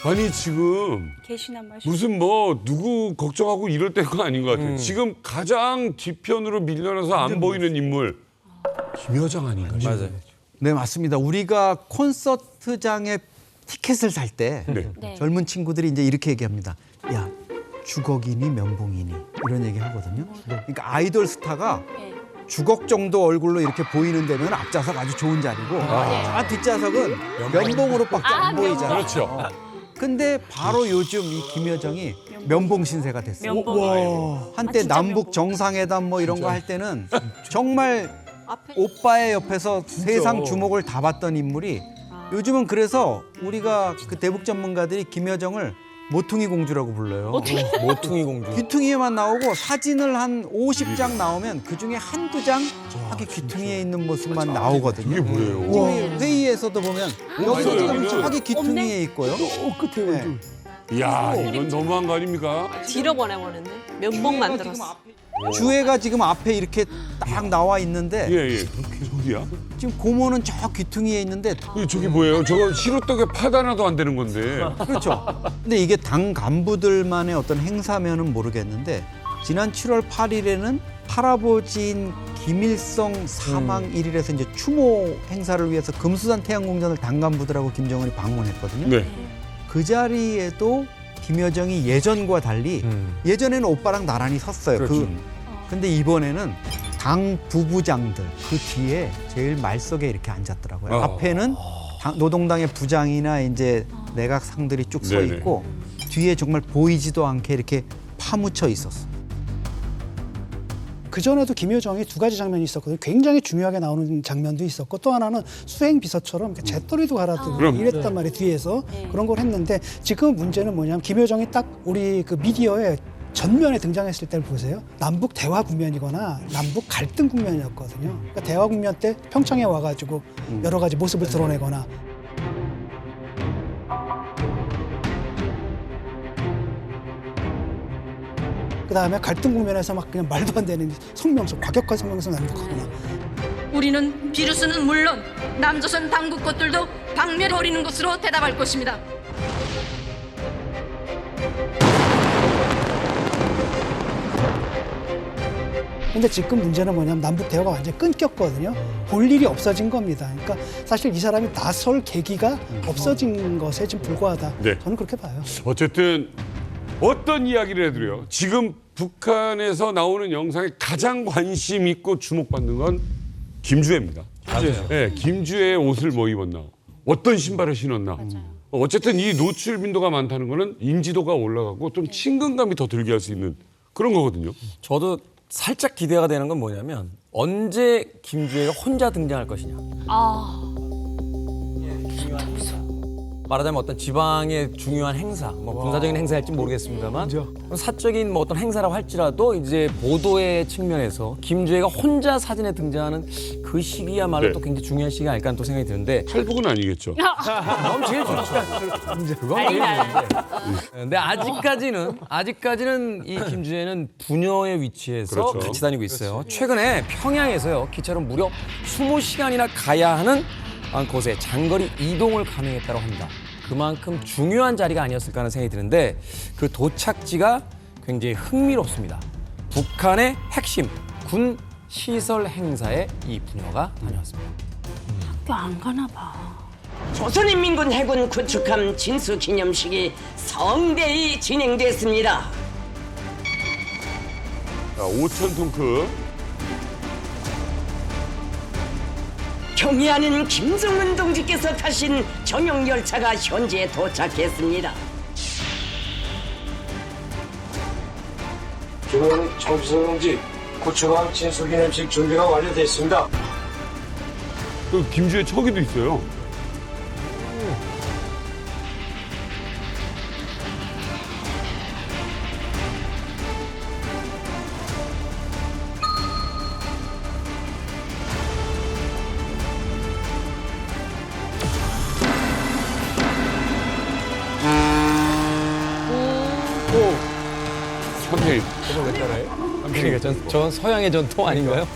아니 지금 계시나 마시. 무슨 뭐 누구 걱정하고 이럴 때가 아닌 것 같아요. 지금 가장 뒤편으로 밀려나서 안 보이는 인물 김여정 아닌가요? 맞아요. 네, 맞습니다. 우리가 콘서트장에 티켓을 살 때 네. 젊은 친구들이 이제 이렇게 얘기합니다. 야, 주걱이니 면봉이니 이런 얘기 하거든요. 그러니까 아이돌 스타가 네. 주걱 정도 얼굴로 이렇게 보이는 데면 앞좌석 아주 좋은 자리고 아, 뒷좌석은 면봉으로밖에 안 보이잖아요. 그렇죠. 근데 바로 요즘 이 김여정이 면봉 신세가 됐어요. 면봉. 한때 진짜 남북 면봉. 정상회담 뭐 이런 거 할 때는 정말 앞에 오빠의 옆에서 세상 주목을 다 받던 인물이 요즘은 그래서 우리가 그 대북 전문가들이 김여정을 모퉁이 공주라고 불러요. 모퉁이 공주. 귀퉁이에만 나오고 사진을 한 50장 나오면 그중에 한두 장 저기 귀퉁이에 있는 모습만 나오거든요. 이게 뭐예요? 지금 회의에서도 보면 여기서 지금 저기 귀퉁이에 있고요. 끝에 네. 이야 이건 너무한 거 아닙니까? 뒤로 보내버렸네. 면봉 만들었어. 주애가 지금 앞에 이렇게 딱 나와 있는데 예예. 저기야? 지금 고모는 저 귀퉁이에 있는데 저기 뭐예요? 저거 시루떡에 팥 하나도 안 되는 건데. 그렇죠. 근데 이게 당 간부들만의 어떤 행사면은 모르겠는데 지난 7월 8일에는 할아버지인 김일성 사망 1일에서 이제 추모 행사를 위해서 금수산 태양궁전을 당 간부들하고 김정은이 방문했거든요. 네. 그 자리에도 김여정이 예전과 달리 예전에는 오빠랑 나란히 섰어요. 그렇죠. 근데 이번에는 당 부부장들 그 뒤에 제일 말석에 이렇게 앉았더라고요. 앞에는 노동당의 부장이나 이제 내각 상들이 쭉 서 네네. 있고 뒤에 정말 보이지도 않게 이렇게 파묻혀 있었어. 그전에도 김여정이 두 가지 장면이 있었거든요. 굉장히 중요하게 나오는 장면도 있었고 또 하나는 수행 비서처럼 이렇게 재떨이도 갈아들고 그럼. 이랬단 말이에요. 뒤에서 그런 걸 했는데 지금 문제는 뭐냐면 김여정이 딱 우리 그 미디어에 전면에 등장했을 때를 보세요. 남북 대화 국면이거나 남북 갈등 국면이었거든요. 그러니까 대화 국면 때 평창에 와가지고 여러 가지 모습을 드러내거나 그다음에 갈등 국면에서 막 그냥 말도 안 되는 성명서, 과격한 성명서 남겼거나 우리는 비루스는 물론 남조선 당국 것들도 박멸 버리는 것으로 대답할 것입니다. 근데 지금 문제는 뭐냐면 남북 대화가 완전히 끊겼거든요. 볼 일이 없어진 겁니다. 그러니까 사실 이 사람이 나설 계기가 없어진 것에 지금 불과하다. 네. 저는 그렇게 봐요. 어쨌든 어떤 이야기를 해도요. 지금 북한에서 나오는 영상에 가장 관심 있고 주목받는 건 김주애입니다. 맞아요. 네, 김주애의 옷을 뭐 입었나, 어떤 신발을 신었나. 어쨌든 이 노출 빈도가 많다는 거는 인지도가 올라가고 좀 친근감이 더 들게 할 수 있는 그런 거거든요. 저도 살짝 기대가 되는 건 뭐냐면 언제 김주애가 혼자 등장할 것이냐. 말하자면 어떤 지방의 중요한 행사, 뭐 군사적인 행사일지 모르겠습니다만 사적인 뭐 어떤 행사라고 할지라도 이제 보도의 측면에서 김주애가 혼자 사진에 등장하는 그 시기야말로 네. 또 굉장히 중요한 시기가 아닐까 하는 또 생각이 드는데 탈북은 아니겠죠. 그건 제일 좋죠. 그건 제일 좋은데. 근데 아직까지는 이 김주애는 부녀의 위치에서 그렇죠. 같이 다니고 있어요. 최근에 평양에서요 기차로 무려 20시간이나 가야 하는 곳에 장거리 이동을 감행했다고 합니다. 그만큼 중요한 자리가 아니었을까 하는 생각이 드는데 그 도착지가 굉장히 흥미롭습니다. 북한의 핵심 군 시설 행사에 이 부녀가 다녀왔습니다. 학교 안 가나 봐. 조선인민군 해군 구축함 진수 기념식이 성대히 진행됐습니다. 자, 5,000톤급. 경의하는 김정은 동지께서 타신 전용 열차가 현재 도착했습니다. 김은 정수성 동지 구축함 진수기념식 준비가 완료됐습니다. 그 김주애 척이도 있어요. 샴페인. 저걸 왜 따라해요? 그러니까 전 서양의 전통 아닌가요?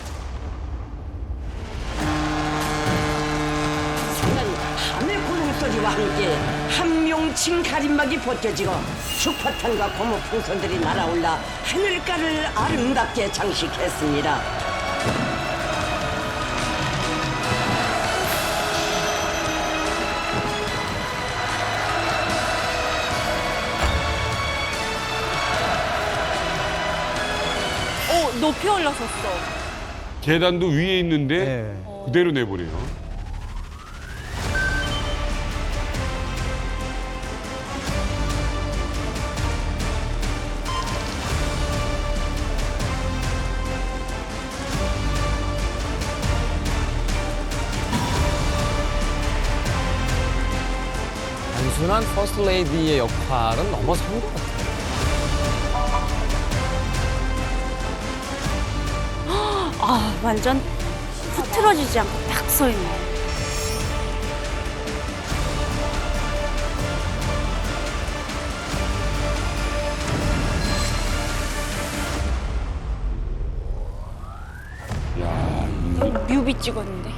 밤의 고동소리와 함께 한명 펼친 가림막이 벗겨지고 축포탄과 고무 풍선들이 날아올라 하늘가를 아름답게 장식했습니다. 높이 올라섰어. 계단도 위에 있는데 그대로 내버려요. 단순한 퍼스트 레이디의 역할은 넘어선 것 같아요. 아, 완전 흐트러지지 않고 딱 서 있네. 뮤비 찍었는데.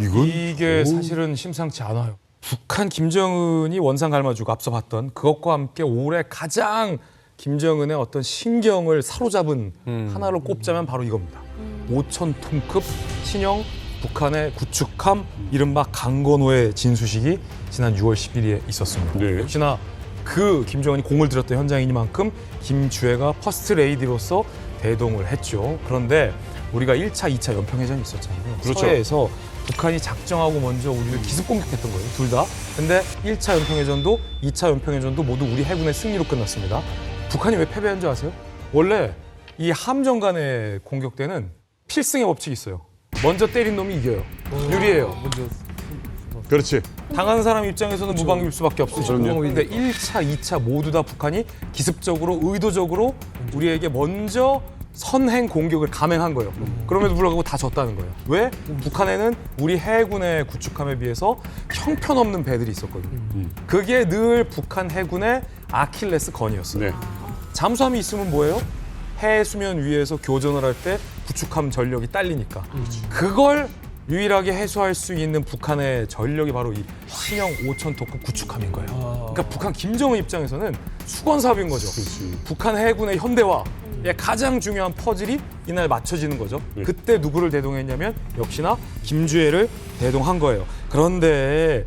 이게 사실은 심상치 않아요. 북한 김정은이 원산 갈마주고 앞서 봤던 그것과 함께 올해 가장 김정은의 어떤 신경을 사로잡은 하나를 꼽자면 바로 이겁니다. 5,000톤급 신형 북한의 구축함 이른바 강건호의 진수식이 지난 6월 10일에 있었습니다. 네. 역시나 그 김정은이 공을 들였던 현장이니만큼 김주애가 퍼스트 레이디로서 대동을 했죠. 그런데 우리가 1차, 2차 연평해전이 있었잖아요. 그렇죠. 서해에서 북한이 작정하고 먼저 우리를 기습 공격했던 거예요. 둘 다. 근데 1차 연평해전도 2차 연평해전도 모두 우리 해군의 승리로 끝났습니다. 북한이 왜 패배한 줄 아세요? 원래 이 함정 간의 공격 때는 필승의 법칙이 있어요. 먼저 때린 놈이 이겨요. 유리해요. 그렇지. 당하는 사람 입장에서는 무방비일 수밖에 없어요. 그럼요. 근데 1차, 2차 모두 다 북한이 기습적으로 의도적으로 우리에게 먼저 선행 공격을 감행한 거예요. 그럼에도 불구하고 다 졌다는 거예요. 왜? 북한에는 우리 해군의 구축함에 비해서 형편없는 배들이 있었거든요. 그게 늘 북한 해군의 아킬레스 건이었어요. 네. 잠수함이 있으면 뭐예요? 해 수면 위에서 교전을 할 때 구축함 전력이 딸리니까. 그걸 유일하게 해소할 수 있는 북한의 전력이 바로 이 신형 5,000톤급 구축함인 거예요. 그러니까 북한 김정은 입장에서는 수건 사업인 거죠. 북한 해군의 현대화의 가장 중요한 퍼즐이 이날 맞춰지는 거죠. 네. 그때 누구를 대동했냐면 역시나 김주애를 대동한 거예요. 그런데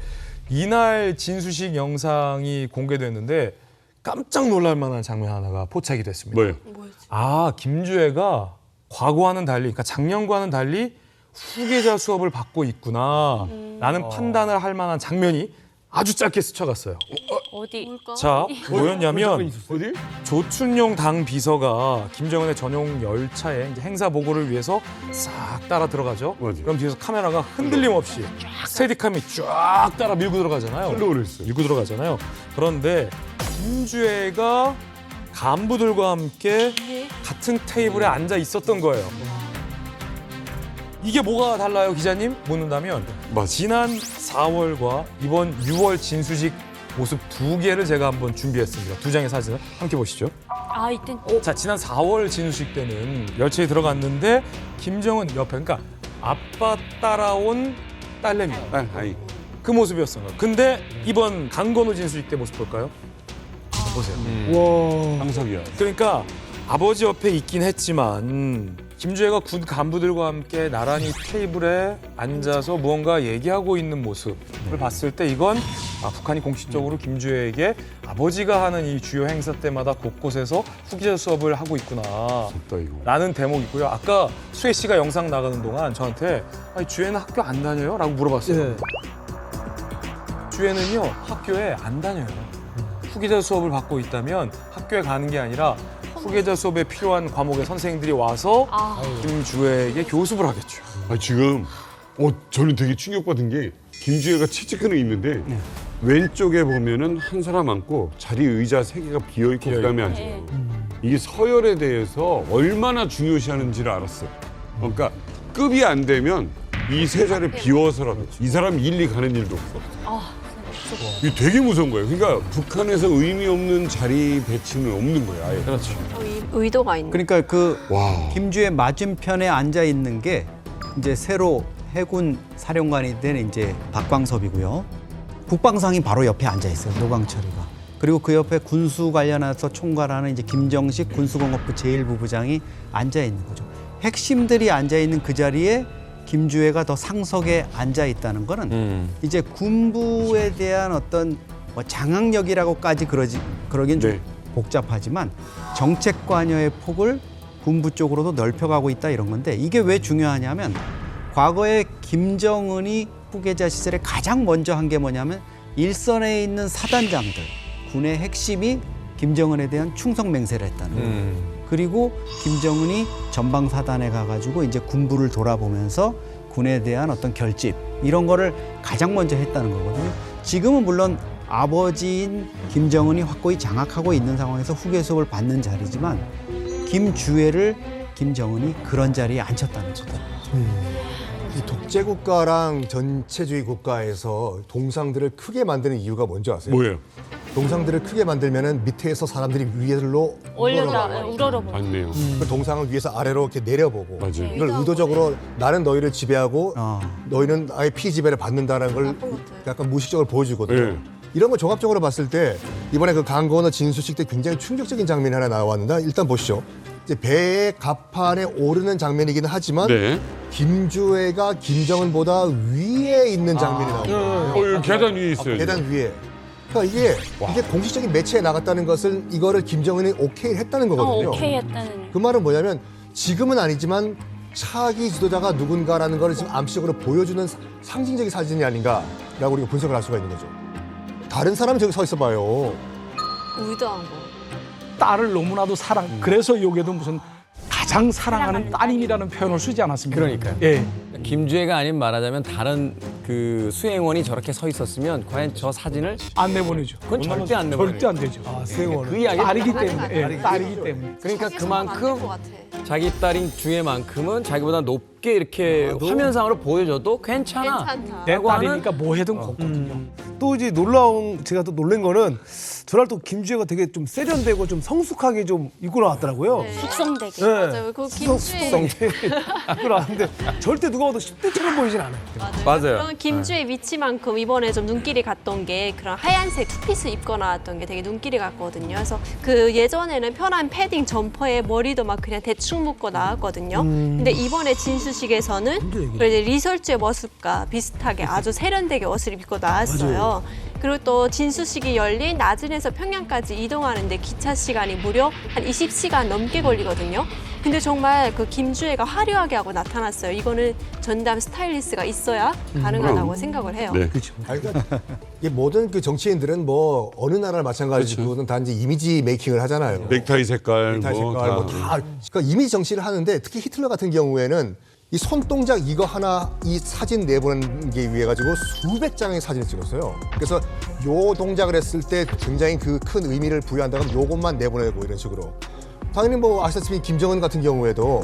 이날 진수식 영상이 공개됐는데 깜짝 놀랄 만한 장면 하나가 포착이 됐습니다. 뭐예요? 아, 김주애가 과거와는 달리, 그러니까 작년과는 달리 후계자 수업을 받고 있구나 라는 판단을 할 만한 장면이 아주 짧게 스쳐갔어요. 어디? 자, 뭐였냐면 어디? 조춘용 당 비서가 김정은의 전용 열차에 이제 행사 보고를 위해서 싹 따라 들어가죠. 맞아요. 그럼 뒤에서 카메라가 흔들림 없이 스테디캄이 쫙 따라 밀고 들어가잖아요. 밀고 들어가잖아요. 그런데 김주애가 간부들과 함께 같은 테이블에 앉아 있었던 거예요. 이게 뭐가 달라요, 기자님? 묻는다면 지난 4월과 이번 6월 진수식 모습 두 개를 제가 한번 준비했습니다. 두 장의 사진을 함께 보시죠. 아, 이땐 자, 지난 4월 진수식 때는 열차에 들어갔는데 김정은 옆에, 그러니까 아빠 따라온 딸내미. 아이. 그 모습이었어요. 근데 이번 강건호 진수식 때 모습 볼까요? 보세요. 상석이야. 그러니까 아버지 옆에 있긴 했지만 김주애가 군 간부들과 함께 나란히 테이블에 앉아서 무언가 얘기하고 있는 모습을 봤을 때 이건 북한이 공식적으로 김주애에게 아버지가 하는 이 주요 행사 때마다 곳곳에서 후기자 수업을 하고 있구나 라는 대목이고요. 아까 수혜 씨가 영상 나가는 동안 저한테 주애는 학교 안 다녀요? 라고 물어봤어요. 주애는요 학교에 안 다녀요. 후기자 수업을 받고 있다면 학교에 가는 게 아니라 후계자 수업에 필요한 과목의 선생님들이 와서 김주애에게 교습을 하겠죠. 지금 저는 되게 충격받은 게 김주애가 채찍근에 있는데 왼쪽에 보면은 한 사람 앉고 자리 의자 3개가 비어있고 그다음에 앉아요. 이게 서열에 대해서 얼마나 중요시하는지를 알았어요. 그러니까 급이 안 되면 이 세 자리를 비워서라도 이 사람이 일리 가는 일도 없어. 이게 되게 무서운 거예요. 그러니까 북한에서 의미 없는 자리 배치는 없는 거예요. 아예. 그렇죠. 의도가 있는. 그러니까 그 김주애 맞은편에 앉아 있는 게 이제 새로 해군 사령관이 된 이제 박광섭이고요. 국방상이 바로 옆에 앉아 있어요. 노광철이가. 그리고 그 옆에 군수 관련해서 총괄하는 이제 김정식 군수공업부 제1부부장이 앉아 있는 거죠. 핵심들이 앉아 있는 그 자리에 김주애가 더 상석에 앉아 있다는 거는 이제 군부에 대한 어떤 뭐 장악력이라고까지 그러긴 좀 복잡하지만 정책 관여의 폭을 군부 쪽으로도 넓혀가고 있다 이런 건데 이게 왜 중요하냐면 과거에 김정은이 후계자 시절에 가장 먼저 한 게 뭐냐면 일선에 있는 사단장들, 군의 핵심이 김정은에 대한 충성 맹세를 했다는 거예요. 그리고 김정은이 전방사단에 가가지고 이제 군부를 돌아보면서 군에 대한 어떤 결집 이런 거를 가장 먼저 했다는 거거든요. 지금은 물론 아버지인 김정은이 확고히 장악하고 있는 상황에서 후계 수업을 받는 자리지만 김주애를 김정은이 그런 자리에 앉혔다는 거죠. 이 독재 국가랑 전체주의 국가에서 동상들을 크게 만드는 이유가 뭔지 아세요? 뭐예요? 동상들을 크게 만들면은 밑에서 사람들이 위로 우러러보고. 맞네요. 그 동상을 위에서 아래로 이렇게 내려보고 맞아요. 이걸 의도적으로 나는 너희를 지배하고 너희는 아예 피지배를 받는다는 걸 약간 무의식적으로 보여주거든요. 네. 이런 걸 종합적으로 봤을 때 이번에 그 강건호 진수식 때 굉장히 충격적인 장면이 하나 나왔는데 일단 보시죠. 이제 배의 갑판에 오르는 장면이기는 하지만 네. 김주애가 김정은보다 위에 있는 장면이 나옵니다. 여기 계단 위에 있어요. 계단 위에. 그러니까 이게 공식적인 매체에 나갔다는 것을 이거를 김정은이 오케이 했다는 거거든요. 오케이 했다는. 그 말은 뭐냐면 지금은 아니지만 차기 지도자가 누군가라는 걸 지금 암시적으로 보여주는 상징적인 사진이 아닌가라고 우리가 분석을 할 수가 있는 거죠. 다른 사람이 저기 서 있어 봐요. 의도한 거. 딸을 너무나도 그래서 여기에도 무슨 가장 사랑하는 따님이라는 표현을 쓰지 않았습니까? 그러니까요. 예. 김주애가 아닌 말하자면 다른 그 수행원이 저렇게 서 있었으면 과연 저 사진을 안 내보내죠. 그건 절대 안 내보내요. 절대 안 되죠. 수행원은. 그 이야기 딸이기 때문에. 예, 딸이기 때문에. 그러니까 자기 손은 안될것 그만큼 같아. 자기 딸인 주애만큼은 자기보다 높게 이렇게 화면상으로 보여줘도 괜찮아. 괜찮다. 내 라고 하는 딸이니까 뭐 해든 걷거든요. 또 이제 제가 또 놀란 거는 저날 또 김주애가 되게 좀 세련되고 좀 성숙하게 좀 입고 나왔더라고요. 숙성되게. 맞아요. 그 김주애. 입고 나왔는데 절대 누가 봐도 10대처럼 보이진 않아요. 맞아요. 그런 김주의 위치만큼 이번에 좀 눈길이 갔던 게 그런 하얀색 투피스 입고 나왔던 게 되게 눈길이 갔거든요. 그래서 그 예전에는 편한 패딩 점퍼에 머리도 막 그냥 대충 묶고 나왔거든요. 근데 이번에 진수식에서는 그 이제 리설주의 모습과 비슷하게 아주 세련되게 옷을 입고 나왔어요. 그리고 또 진수식이 열린 나진에서 평양까지 이동하는데 기차 시간이 무려 한 20시간 넘게 걸리거든요. 근데 정말 그 김주애가 화려하게 하고 나타났어요. 이거는 전담 스타일리스트가 있어야 가능하다고 생각을 해요. 네. 그렇죠. 그러니까 이게 모든 그 정치인들은 뭐 어느 나라를 마찬가지고 단지 이미지 메이킹을 하잖아요. 넥타이 색깔, 넥타이 색깔 다. 뭐 다. 그러니까 이미지 정치를 하는데 특히 히틀러 같은 경우에는 이 손동작 이거 하나 이 사진 내보내기 위해 가지고 수백 장의 사진을 찍었어요. 그래서 요 동작을 했을 때 굉장히 그 큰 의미를 부여한다면 요것만 내보내고 이런 식으로. 당연히 뭐 아시다시피 김정은 같은 경우에도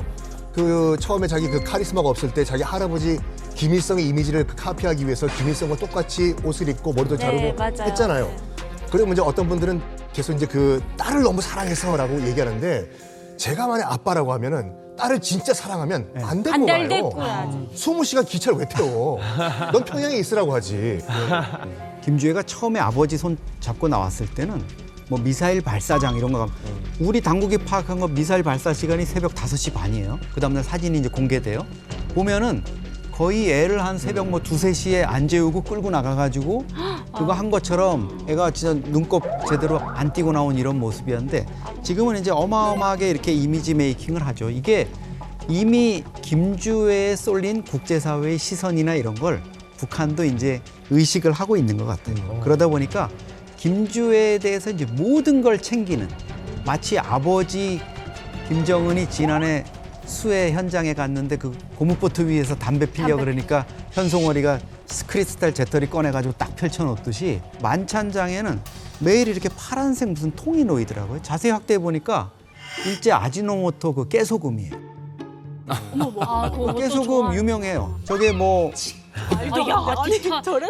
그 처음에 자기 그 카리스마가 없을 때 자기 할아버지 김일성의 이미지를 카피하기 위해서 김일성과 똑같이 옷을 입고 머리도 자르고 맞아요. 했잖아요. 그리고 이제 어떤 분들은 계속 이제 그 딸을 너무 사랑해서라고 얘기하는데 제가 만약 아빠라고 하면은 딸을 진짜 사랑하면 안 데리고 안 가요. 가야지. 20시간 기차를 왜 태워? 넌 평양에 있으라고 하지. 김주애가 처음에 아버지 손 잡고 나왔을 때는 뭐 미사일 발사장 이런 거 가면 우리 당국이 파악한 거 미사일 발사 시간이 새벽 5시 반이에요. 그 다음날 사진이 이제 공개돼요. 보면은 거의 애를 한 새벽 뭐 2, 3시에 안 재우고 끌고 나가가지고 그거 한 것처럼 애가 진짜 눈곱 제대로 안 띄고 나온 이런 모습이었는데 지금은 이제 어마어마하게 이렇게 이미지 메이킹을 하죠. 이게 이미 김주애에 쏠린 국제사회의 시선이나 이런 걸 북한도 이제 의식을 하고 있는 것 같아요. 그러다 보니까 김주애에 대해서 이제 모든 걸 챙기는 마치 아버지 김정은이 지난해 수해 현장에 갔는데 그 고무보트 위에서 담배 피려 그러니까 현송월이가 크리스탈 재떨이 꺼내가지고 딱 펼쳐놓듯이 만찬장에는 매일 이렇게 파란색 무슨 통이 놓이더라고요. 자세히 확대해 보니까 일제 아지노모토 그 깨소금이에요. 깨소금 유명해요. 저게 뭐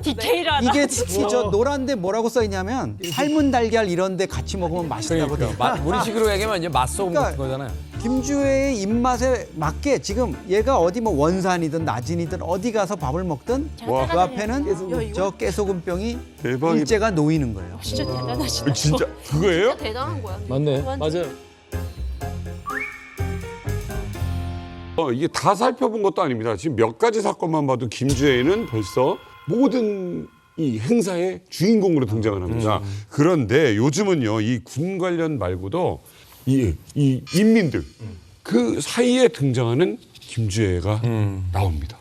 디테일하다. 이게 특히 저 노란데 뭐라고 써 있냐면 삶은 달걀 이런 데 같이 먹으면 맛있다고 돼요. 그러니까 우리식으로 얘기하면 이제 맛소금 그러니까 같은 거잖아요. 김주혜의 입맛에 맞게 지금 얘가 어디 뭐 원산이든 나진이든 어디 가서 밥을 먹든 와. 그 앞에는 저 깨소금병이 대박이다. 일제가 놓이는 거예요. 진짜 대단하시다. 진짜 그거예요? 진짜 대단한 거야. 맞네. 맞아요. 이게 다 살펴본 것도 아닙니다. 지금 몇 가지 사건만 봐도 김주혜는 벌써 모든 이 행사의 주인공으로 등장을 합니다. 그런데 요즘은요, 이 군 관련 말고도 이 인민들 그 사이에 등장하는 김주혜가 나옵니다.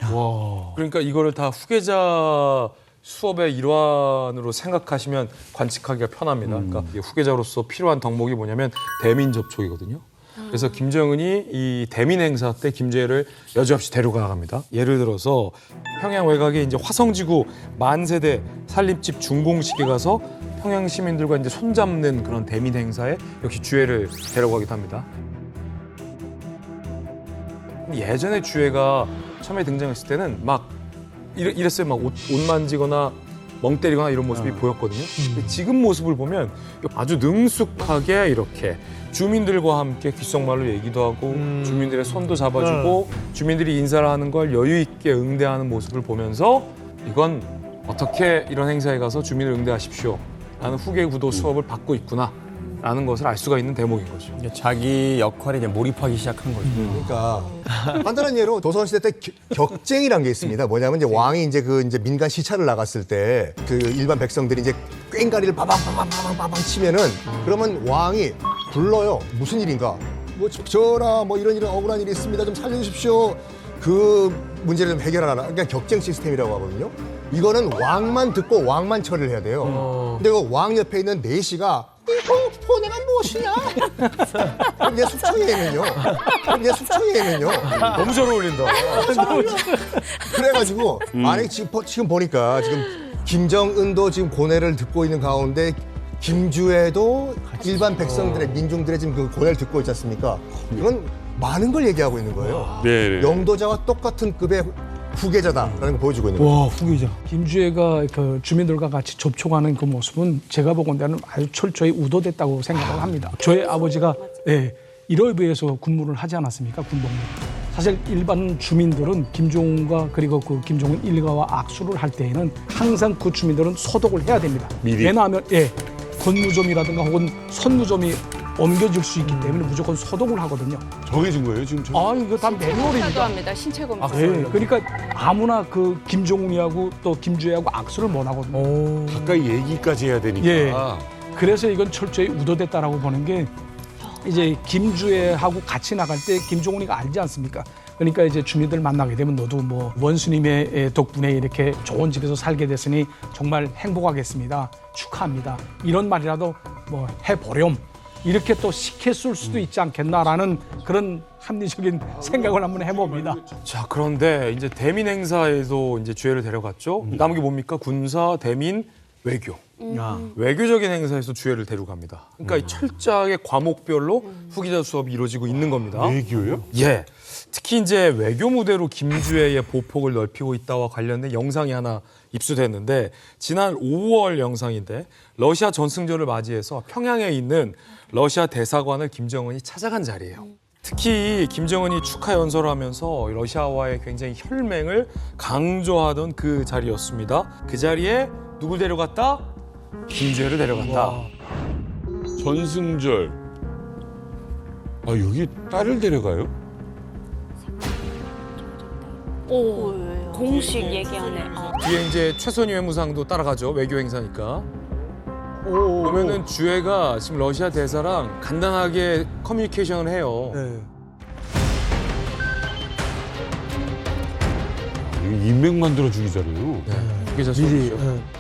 그러니까 이거를 다 후계자 수업의 일환으로 생각하시면 관측하기가 편합니다. 그러니까 이게 후계자로서 필요한 덕목이 뭐냐면 대민 접촉이거든요. 그래서 김정은이 이 대민 행사 때 김주혜를 여지없이 데려가갑니다. 예를 들어서 평양 외곽에 이제 화성지구 만세대 살림집 준공식에 가서 평양 시민들과 이제 손잡는 그런 대민 행사에 역시 주혜를 데려가기도 합니다. 예전에 주혜가 처음에 등장했을 때는 막 이랬어요. 막 옷 만지거나 멍 때리거나 이런 모습이 보였거든요. 근데 지금 모습을 보면 아주 능숙하게 이렇게 주민들과 함께 귓속말로 얘기도 하고 주민들의 손도 잡아주고 주민들이 인사를 하는 걸 여유 있게 응대하는 모습을 보면서 이건 어떻게 이런 행사에 가서 주민을 응대하십시오 라는 후계 구도 수업을 받고 있구나 라는 것을 알 수가 있는 대목인 거죠. 자기 역할에 이제 몰입하기 시작한 거죠. 그러니까 간단한 예로 조선시대 때 격쟁이란 게 있습니다. 뭐냐면 이제 왕이 이제 민간 시찰을 나갔을 때 그 일반 백성들이 이제 꽹가리를 빠방빠방빠방 치면은 그러면 왕이 불러요. 무슨 일인가? 뭐 저라 뭐 이런 억울한 일이 있습니다. 좀 살려주십시오. 그 문제를 좀 해결하라. 그러니까 격쟁 시스템이라고 하거든요. 이거는 왕만 듣고 왕만 처리를 해야 돼요. 근데 그 왕 옆에 있는 내시가 이거 보내가 무엇이냐? 그럼 내 숙청이에는요. 너무 잘 어울린다. 그래가지고 만약에 지금 보니까 지금 김정은도 지금 고뇌를 듣고 있는 가운데 김주혜도 일반 백성들의 민중들의 지금 그 고뇌를 듣고 있지 않습니까? 이건 많은 걸 얘기하고 있는 거예요. 네네. 영도자와 똑같은 급의 후계자다라는 걸 보여주고 있는 거예요. 와, 후계자. 김주혜가 그 주민들과 같이 접촉하는 그 모습은 제가 보건대는 아주 철저히 우도됐다고 생각을 합니다. 저의 아버지가 1호부에서 근무를 하지 않았습니까? 군복무. 사실 일반 주민들은 김종훈과 그리고 그 김종훈 일가와 악수를 할 때에는 항상 그 주민들은 소독을 해야 됩니다. 미리? 왜냐하면 건무점이라든가 혹은 선무점이 옮겨질 수 있기 때문에 무조건 소독을 하거든요. 정해진 거예요 지금? 이거 다 매뉴얼입니다. 합니다. 신체 검사. 그러니까 아무나 그 김종훈이하고 또 김주혜하고 악수를 못 하거든요. 가까이 얘기까지 해야 되니까. 그래서 이건 철저히 우도됐다라고 보는 게 이제 김주혜하고 같이 나갈 때 김종훈이가 알지 않습니까? 그러니까 이제 주민들 만나게 되면 너도 뭐 원수님의 덕분에 이렇게 좋은 집에서 살게 됐으니 정말 행복하겠습니다. 축하합니다. 이런 말이라도 뭐 해보렴. 이렇게 또 시켰을 수도 있지 않겠나라는 그런 합리적인 생각을 한번 해봅니다. 자, 그런데 이제 대민 행사에도 이제 주혜를 데려갔죠. 남은 게 뭡니까? 군사, 대민, 외교. 외교적인 행사에서 주혜를 데려갑니다. 그러니까 이 철저하게 과목별로 후기자 수업이 이루어지고 있는 겁니다. 외교요? 예. 특히 이제 외교 무대로 김주혜의 보폭을 넓히고 있다와 관련된 영상이 하나 입수됐는데 지난 5월 영상인데 러시아 전승절을 맞이해서 평양에 있는 러시아 대사관을 김정은이 찾아간 자리예요. 특히 김정은이 축하 연설을 하면서 러시아와의 굉장히 혈맹을 강조하던 그 자리였습니다. 그 자리에 누굴 데려갔다? 김주혜를 데려갔다. 전승절. 여기 딸을 데려가요? 오, 공식 얘기하네. 뒤에 이제 최선희 외무상도 따라가죠. 외교 행사니까. 보면은 주혜가 지금 러시아 대사랑 간단하게 커뮤니케이션을 해요. 인맥 만들어 주기잖아요. 후계자 수업이죠.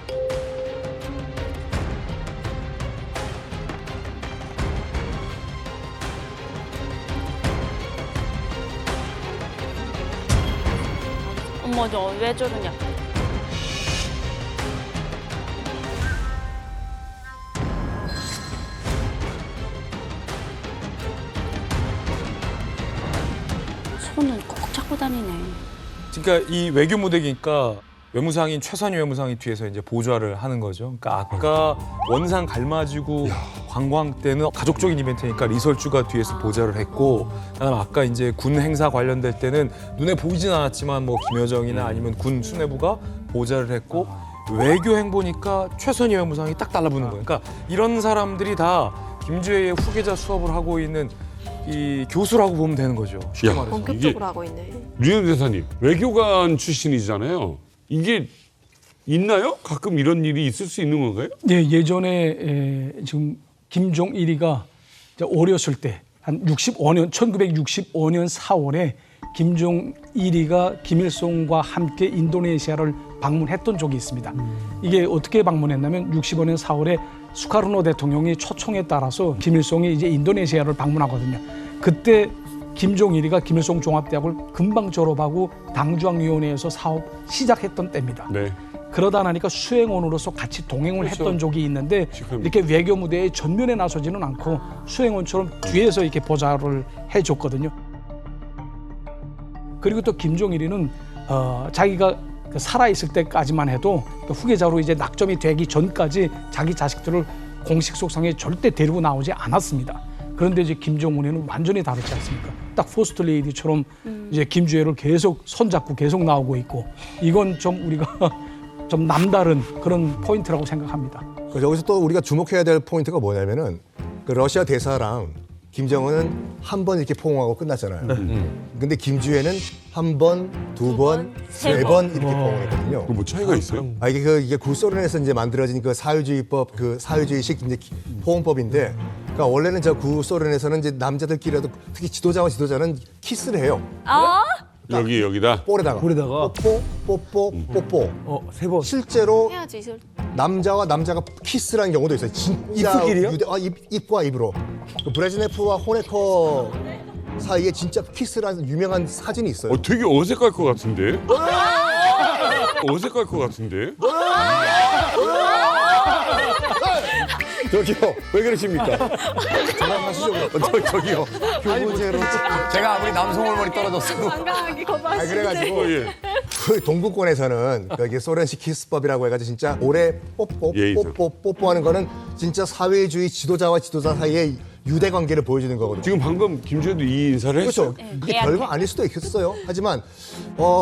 어머, 너 왜 저러냐? 손은 꼭 잡고 다니네. 그러니까 이 외교 무대기니까 외무상인 최선희 외무상이 뒤에서 이제 보좌를 하는 거죠. 그러니까 아까 원상 갈마지고 관광 때는 가족적인 이벤트니까 리설주가 뒤에서 보좌를 했고, 그다음에 아까 이제 군 행사 관련될 때는 눈에 보이진 않았지만 뭐 김여정이나 아니면 군 수뇌부가 보좌를 했고, 외교 행보니까 최선희 외무상이 딱 달라붙는 거예요. 그러니까 이런 사람들이 다 김주혜의 후계자 수업을 하고 있는 이 교수라고 보면 되는 거죠. 쉽게 야, 말해서. 본격적으로 하고 있네. 류현 대사님, 외교관 출신이잖아요. 이게 있나요? 가끔 이런 일이 있을 수 있는 건가요? 예, 예전에 지금 김종일이가 이제 어렸을 때 한 1965년 4월에 김종일이가 김일성과 함께 인도네시아를 방문했던 적이 있습니다. 이게 어떻게 방문했냐면 65년 4월에 수카르노 대통령이 초청에 따라서 김일성이 이제 인도네시아를 방문하거든요. 그때 김종일이가 김일성 종합대학을 금방 졸업하고 당주학위원회에서 사업 시작했던 때입니다. 네. 그러다 나니까 수행원으로서 같이 동행을 했던 적이 있는데 이렇게 외교 무대의 전면에 나서지는 않고 수행원처럼 뒤에서 이렇게 보좌를 해줬거든요. 그리고 또 김종일이는 자기가 살아있을 때까지만 해도 후계자로 이제 낙점이 되기 전까지 자기 자식들을 공식 속상에 절대 데리고 나오지 않았습니다. 그런데 이제 김정은이는 완전히 다르지 않습니까? 딱 포스트 레이디처럼 이제 김주혜를 계속 손잡고 계속 나오고 있고, 이건 좀 우리가 좀 남다른 그런 포인트라고 생각합니다. 여기서 또 우리가 주목해야 될 포인트가 뭐냐면은 그 러시아 대사랑 김정은은 한 번 이렇게 포옹하고 끝났잖아요. 근데 김주혜는 한 번, 두 번, 세 번 이렇게 포옹했거든요. 뭐 차이가 있어요? 이게 구소련에서 이제 만들어진 그 사회주의법, 그 사회주의식 이제 포옹법인데, 그러니까 원래는 저 구소련에서는 이제 남자들끼리라도 특히 지도자는 키스를 해요. 여기다. 볼에다가 뽀뽀. 세 번. 실제로 해야지. 남자와 남자가 키스라는 경우도 있어요. 진짜 입술끼리요? 입과 입으로. 그 브레즈네프와 호네커 사이에 진짜 키스라는 유명한 사진이 있어요. 되게 어색할 것 같은데? 어색할 것 같은데? 저기요, 왜 그러십니까? 저기요. 교부제로. 제가 아무리 남성 호르몬이 떨어졌어도 건강하게 거부하시는데. 그래가지고 그 동구권에서는 여기 소련식 키스법이라고 해가지고 진짜 오래 뽀뽀하는 거는 진짜 사회주의 지도자와 지도자 사이의 유대 관계를 보여주는 거거든요. 지금 방금 김주혜도 이 인사를 했죠? 그렇죠. 이게 별거 아닐 수도 있겠어요. 하지만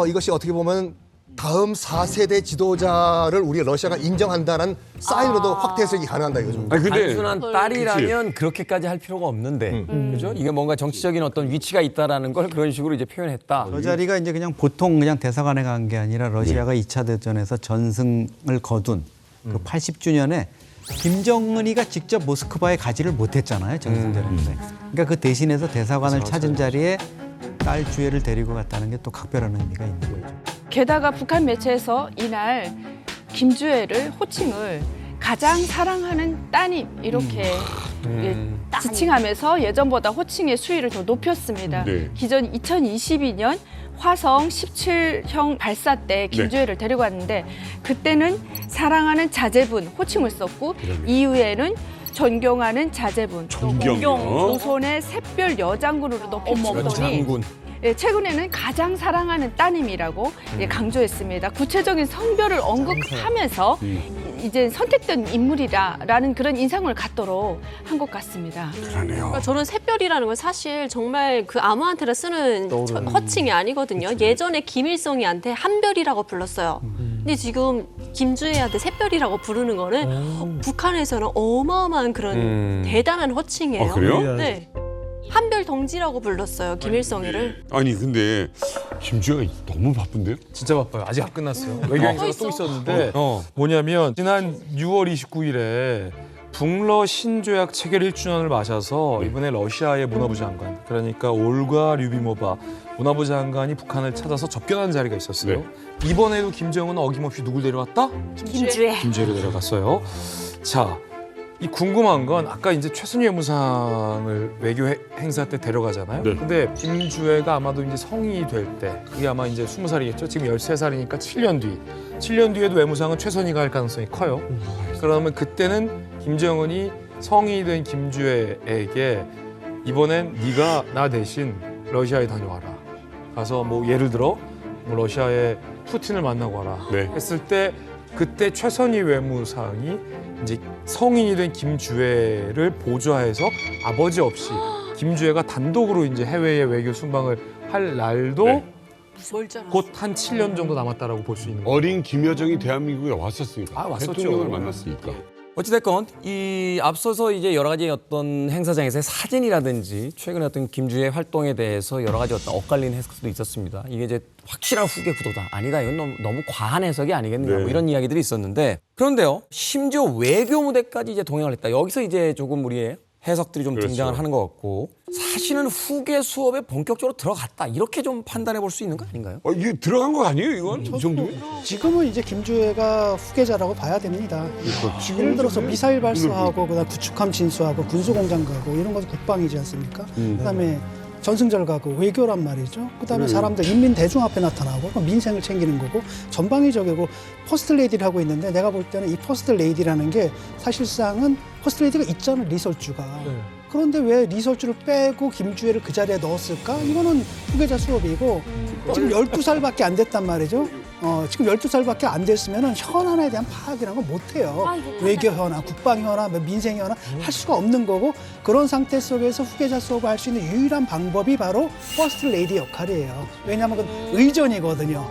이것이 어떻게 보면 다음 4세대 지도자를 우리 러시아가 인정한다는 사인으로도 확대 해석이 가능하다 이거죠. 단순한 딸이라면 그렇게까지 할 필요가 없는데, 그죠? 이게 뭔가 정치적인 어떤 위치가 있다라는 걸 그런 식으로 이제 표현했다. 저 자리가 이제 그냥 보통 그냥 대사관에 간 게 아니라 러시아가 2차 대전에서 전승을 거둔 그 80주년에 김정은이가 직접 모스크바에 가지를 못했잖아요, 전승전인데. 그러니까 그 대신해서 대사관을 찾은 자리에 딸 주혜를 데리고 갔다는 게 또 각별한 의미가 있는 거죠. 게다가 북한 매체에서 이날 김주혜를 호칭을 가장 사랑하는 따님 이렇게 지칭하면서 예전보다 호칭의 수위를 더 높였습니다. 네. 기존 2022년 화성 17형 발사 때 김주혜를 데리고 왔는데 그때는 사랑하는 자제분 호칭을 썼고 이후에는 존경하는 자제분, 조선의 샛별 여장군으로 높였더니 최근에는 가장 사랑하는 따님이라고 강조했습니다. 구체적인 성별을 언급하면서 이제 선택된 인물이라는 그런 인상을 갖도록 한 것 같습니다. 그러네요. 그러니까 저는 샛별이라는 건 사실 정말 그 아무한테나 쓰는 허칭이 아니거든요. 예전에 김일성이한테 한별이라고 불렀어요. 근데 지금 김주혜한테 샛별이라고 부르는 거는 북한에서는 어마어마한 그런 대단한 허칭이에요. 아, 그래요? 네. 한별 동지라고 불렀어요, 김일성이를. 아니 근데 김주혜가 너무 바쁜데요? 진짜 바빠요. 아직 안 끝났어요. 외교 행사가 또 있었는데 뭐냐면 지난 6월 29일에 북러 신조약 체결 1주년을 맞아서 이번에 러시아의 문화부 장관, 그러니까 올가 류비모바 문화부 장관이 북한을 찾아서 접견한 자리가 있었어요. 이번에도 김정은은 어김없이 누굴 데려왔다? 김주혜를 데려갔어요. 자, 이 궁금한 건 아까 이제 최순희 외무상을 외교 행사 때 데려가잖아요. 근데 김주혜가 아마도 이제 성인이 될 때, 그게 아마 이제 20살이겠죠. 지금 13살이니까 7년 뒤에도 외무상은 최선희가 할 가능성이 커요. 그러면 그때는 김정은이 성인이 된 김주혜에게 이번엔 네가 나 대신 러시아에 다녀와라. 가서 뭐 예를 들어 뭐 러시아의 푸틴을 만나고 와라. 했을 때 그때 최선희 외무상이 이제 성인이 된 김주애를 보좌해서 아버지 없이 김주애가 단독으로 이제 해외에 외교 순방을 할 날도 네. 곧 한 7년 정도 남았다라고 볼 수 있는 거예요. 어린 김여정이 대한민국에 왔었으니까. 왔었죠. 대통령을 만났으니까. 어찌됐건 이 앞서서 이제 여러 가지 어떤 행사장에서의 사진이라든지 최근에 어떤 김주의 활동에 대해서 여러 가지 어떤 엇갈리는 해석도 있었습니다. 이게 이제 확실한 후계 구도다. 아니다. 이건 너무 과한 해석이 아니겠느냐. 뭐 이런 이야기들이 있었는데 그런데요. 심지어 외교 무대까지 이제 동행을 했다. 여기서 이제 조금 우리의 해석들이 좀 등장을 하는 것 같고 사실은 후계 수업에 본격적으로 들어갔다. 이렇게 좀 판단해 볼 수 있는 거 아닌가요? 이게 들어간 거 아니에요, 이건? 이 정도면? 지금은 이제 김주애가 후계자라고 봐야 됩니다. 예를 들어서 미사일 발사하고 그다음 구축함 진수하고 군수공장 가고 이런 것도 국방이지 않습니까? 그다음에 전승절 가고 외교란 말이죠. 그다음에 사람들 인민 대중 앞에 나타나고 그럼 민생을 챙기는 거고 전방위적이고 퍼스트 레이디를 하고 있는데 내가 볼 때는 이 퍼스트 레이디라는 게 사실상은 퍼스트 레이디가 있잖아요, 리설주가. 그런데 왜 리설주를 빼고 김주애를 그 자리에 넣었을까? 이거는 후계자 수업이고 지금 12살밖에 안 됐단 말이죠. 지금 12살밖에 안 됐으면 현안에 대한 파악이라는 걸 못해요. 외교 현안, 국방 현안, 민생 현안 할 수가 없는 거고 그런 상태 속에서 후계자 수업을 할 수 있는 유일한 방법이 바로 퍼스트 레이디 역할이에요. 왜냐하면 그건 의전이거든요.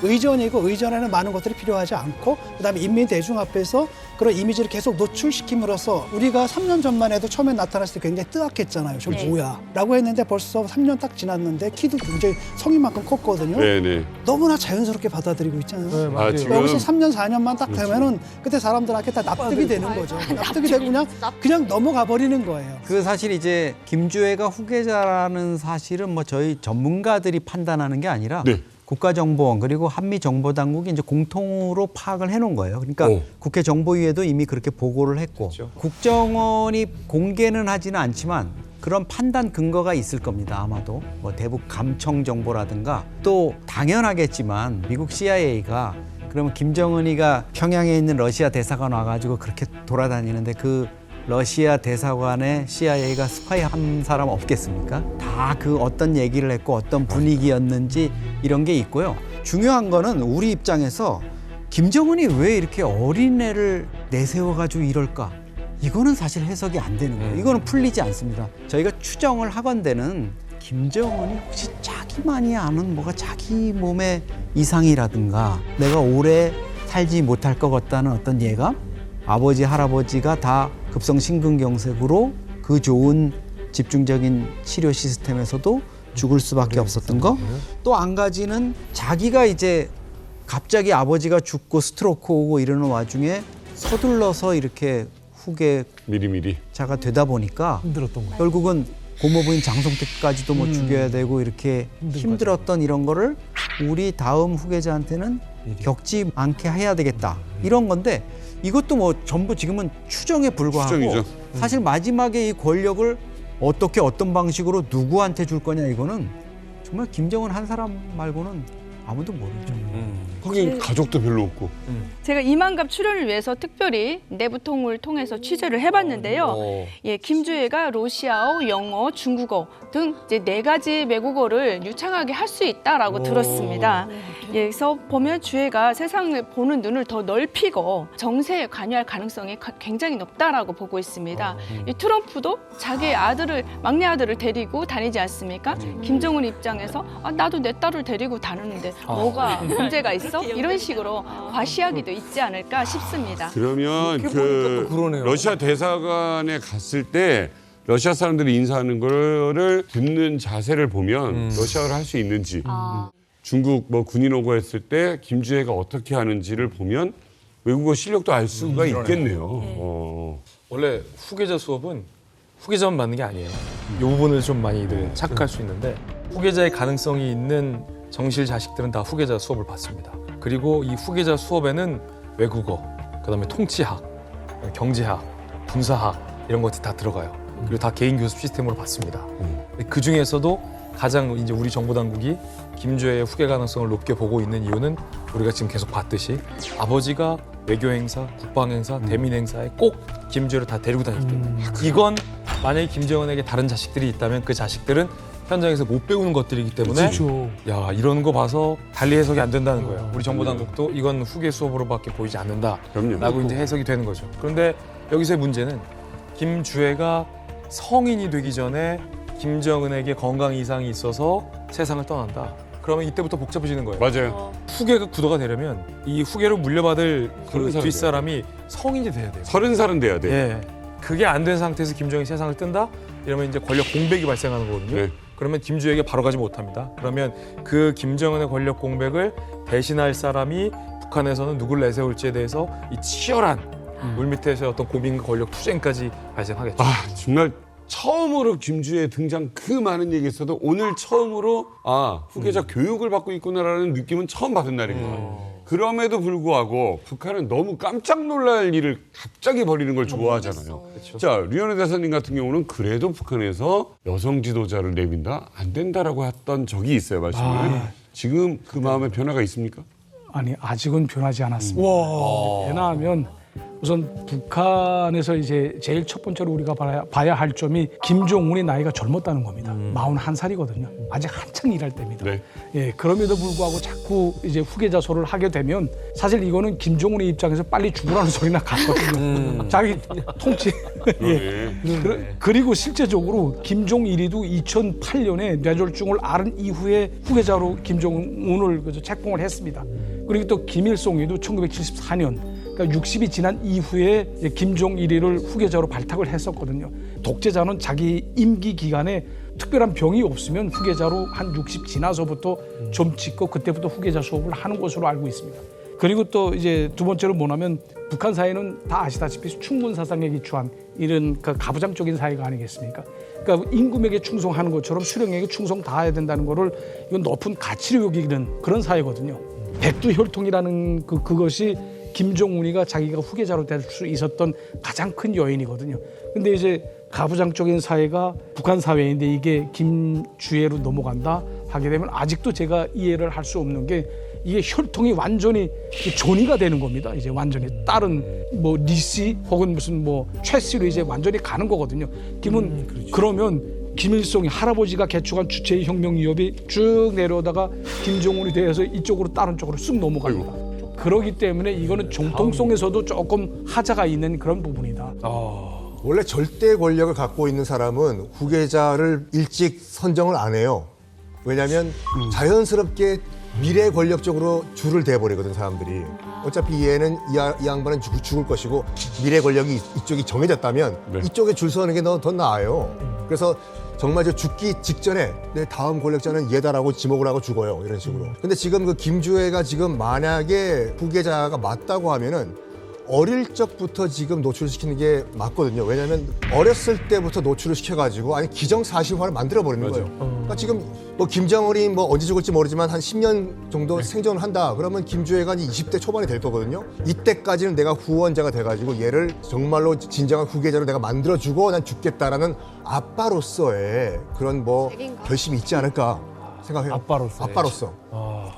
의전이고 의전에는 많은 것들이 필요하지 않고 그다음에 인민 대중 앞에서 그런 이미지를 계속 노출시킴으로써 우리가 3년 전만 해도 처음에 나타났을 때 굉장히 뜨악했잖아요. 저 뭐야? 라고 했는데 벌써 3년 딱 지났는데 키도 굉장히 성인만큼 컸거든요. 네네. 너무나 자연스럽게 받아들이고 있잖아요. 아, 지금 여기서 3년, 4년만 딱 되면은 그때 사람들한테 다 납득이 되는 거죠. 납득이 되고 그냥 넘어가 버리는 거예요. 그 사실 이제 김주애가 후계자라는 사실은 뭐 저희 전문가들이 판단하는 게 아니라 국가정보원 그리고 한미정보당국이 이제 공통으로 파악을 해놓은 거예요. 그러니까 국회 정보위에도 이미 그렇게 보고를 했고 국정원이 공개는 하지는 않지만 그런 판단 근거가 있을 겁니다. 아마도 뭐 대북 감청 정보라든가 또 당연하겠지만 미국 CIA가 그러면 김정은이가 평양에 있는 러시아 대사관 와가지고 그렇게 돌아다니는데 그 러시아 대사관에 CIA가 스파이 한 사람 없겠습니까? 다 그 어떤 얘기를 했고 어떤 분위기였는지 이런 게 있고요. 중요한 거는 우리 입장에서 김정은이 왜 이렇게 어린애를 내세워가지고 이럴까? 이거는 사실 해석이 안 되는 거예요. 이거는 풀리지 않습니다. 저희가 추정을 하건대는 김정은이 혹시 자기만이 아는 뭐가 자기 몸의 이상이라든가 내가 오래 살지 못할 것 같다는 어떤 예감? 아버지, 할아버지가 다 급성심근경색으로 그 좋은 집중적인 치료 시스템에서도 죽을 수밖에 없었던 거. 또 한 가지는 자기가 이제 갑자기 아버지가 죽고 스트로크 오고 이러는 와중에 서둘러서 이렇게 후계자가 되다 보니까 결국은 고모부인 장성택까지도 뭐 죽여야 되고 이렇게 힘들었던 이런 거를 우리 다음 후계자한테는 겪지 않게 해야 되겠다. 이런 건데 이것도 뭐 전부 지금은 추정에 불과하고 추정이죠. 사실 마지막에 이 권력을 어떻게 어떤 방식으로 누구한테 줄 거냐 이거는 정말 김정은 한 사람 말고는 아무도 모르죠. 거긴 가족도 별로 없고. 제가 이만갑 출연을 위해서 특별히 내부통을 통해서 취재를 해봤는데요. 예, 김주애가 러시아어, 영어, 중국어 등 이제 4가지 외국어를 유창하게 할 수 있다라고 들었습니다. 예, 그래서 보면 주애가 세상을 보는 눈을 더 넓히고 정세에 관여할 가능성이 굉장히 높다라고 보고 있습니다. 이 트럼프도 자기 막내 아들을 데리고 다니지 않습니까? 김정은 입장에서 나도 내 딸을 데리고 다니는데 뭐가 문제가 있어? 이런 식으로 과시하기도 있지 않을까 싶습니다. 그러면 그 러시아 대사관에 갔을 때 러시아 사람들이 인사하는 거를 듣는 자세를 보면 러시아어를 할 수 있는지 중국 뭐 군인 오고 했을 때 김주애가 어떻게 하는지를 보면 외국어 실력도 알 수가 있겠네요. 원래 후계자 수업은 후계자만 받는 게 아니에요. 이 부분을 좀 많이들 착각할 수 있는데 후계자의 가능성이 있는 정실 자식들은 다 후계자 수업을 받습니다. 그리고 이 후계자 수업에는 외국어, 그다음에 통치학, 경제학, 군사학 이런 것들이 다 들어가요. 그리고 다 개인 교습 시스템으로 받습니다. 그 중에서도 가장 이제 우리 정보 당국이 김주애의 후계 가능성을 높게 보고 있는 이유는 우리가 지금 계속 봤듯이 아버지가 외교 행사, 국방 행사, 대민 행사에 꼭 김주애를 다 데리고 다니기 때문에 이건 만약에 김정은에게 다른 자식들이 있다면 그 자식들은 현장에서 못 배우는 것들이기 때문에 그렇죠. 야 이런 거 봐서 달리 해석이 안 된다는 거예요. 우리 정보당국도 이건 후계 수업으로밖에 보이지 않는다라고 이제 해석이 되는 거죠. 그런데 여기서의 문제는 김주애가 성인이 되기 전에 김정은에게 건강 이상이 있어서 세상을 떠난다. 그러면 이때부터 복잡해지는 거예요. 맞아요. 후계가 구도가 되려면 이 후계를 물려받을 그 30살 뒷사람이 성인이 돼야 돼요. 30살은 돼야 돼. 예. 그게 안 된 상태에서 김정은이 세상을 뜬다? 이러면 이제 권력 공백이 발생하는 거거든요. 네. 그러면 김주애에게 바로 가지 못합니다. 그러면 그 김정은의 권력 공백을 대신할 사람이 북한에서는 누굴 내세울지에 대해서 이 치열한 물밑에서의 어떤 고민과 권력 투쟁까지 발생하겠죠. 아, 정말 처음으로 김주애 등장 그 많은 얘기했어도 오늘 처음으로 후계자 교육을 받고 있구나라는 느낌은 처음 받은 날인 거예요. 그럼에도 불구하고 북한은 너무 깜짝 놀랄 일을 갑자기 벌이는 걸 좋아하잖아요. 자, 류현애 대사님 같은 경우는 그래도 북한에서 여성 지도자를 내민다? 안 된다라고 했던 적이 있어요, 말씀을. 지금 그 마음에 변화가 있습니까? 아니 아직은 변하지 않았습니다. 왜냐하면 우선 북한에서 이제 제일 첫 번째로 우리가 봐야 할 점이 김정은의 나이가 젊었다는 겁니다. 41살이거든요. 아직 한창 일할 때입니다. 네. 예, 그럼에도 불구하고 자꾸 이제 후계자 소를 하게 되면 사실 이거는 김정은의 입장에서 빨리 죽으라는 소리나 같거든요. 자기 통치. 그리고 실제적으로 김종일이도 2008년에 뇌졸중을 앓은 이후에 후계자로 김정은을 책봉을 했습니다. 그리고 또 김일성이도 1974년 그러니까 60이 지난 이후에 김종일이를 후계자로 발탁을 했었거든요. 독재자는 자기 임기 기간에 특별한 병이 없으면 후계자로 한 60 지나서부터 좀 짓고 그때부터 후계자 수업을 하는 것으로 알고 있습니다. 그리고 또 이제 두 번째로 뭐냐면 북한 사회는 다 아시다시피 충분 사상에 기초한 이런 그 가부장적인 사회가 아니겠습니까? 그러니까 임금에게 충성하는 것처럼 수령에게 충성 다해야 된다는 거를 이건 높은 가치로 여기는 그런 사회거든요. 백두혈통이라는 그것이 김정은이가 자기가 후계자로 될 수 있었던 가장 큰 요인이거든요. 근데 이제 가부장적인 사회가 북한 사회인데 이게 김주애로 넘어간다 하게 되면 아직도 제가 이해를 할 수 없는 게 이게 혈통이 완전히 존이가 되는 겁니다. 이제 완전히 다른 뭐 리씨 혹은 무슨 뭐 최씨로 이제 완전히 가는 거거든요. 그러면 김일성이 할아버지가 개축한 주체의 혁명 위협이 쭉 내려오다가 김정은이 돼서 이쪽으로 다른 쪽으로 쑥 넘어갑니다. 그렇기 때문에 이거는 정통성에서도 조금 하자가 있는 그런 부분이다. 원래 절대 권력을 갖고 있는 사람은 후계자를 일찍 선정을 안 해요. 왜냐하면 자연스럽게 미래 권력적으로 줄을 대버리거든 사람들이. 어차피 얘는 이 양반은 죽을 것이고 미래 권력이 이쪽이 정해졌다면 이쪽에 줄 서는 게 더 나아요. 그래서 정말 저 죽기 직전에 내 다음 권력자는 얘다라고 지목을 하고 죽어요. 이런 식으로. 근데 지금 그 김주애가 지금 만약에 후계자가 맞다고 하면은 어릴 적부터 지금 노출시키는 게 맞거든요. 왜냐하면 어렸을 때부터 노출을 시켜가지고 아니 기정사실화를 만들어버리는 거예요. 그러니까 지금 뭐 김정은이 뭐 언제 죽을지 모르지만 한 10년 정도 생존을 한다. 그러면 김주애가 20대 초반이 될 거거든요. 이때까지는 내가 후원자가 돼가지고 얘를 정말로 진정한 후계자로 내가 만들어주고 난 죽겠다라는 아빠로서의 그런 뭐 결심이 있지 않을까 생각해요. 아빠로서.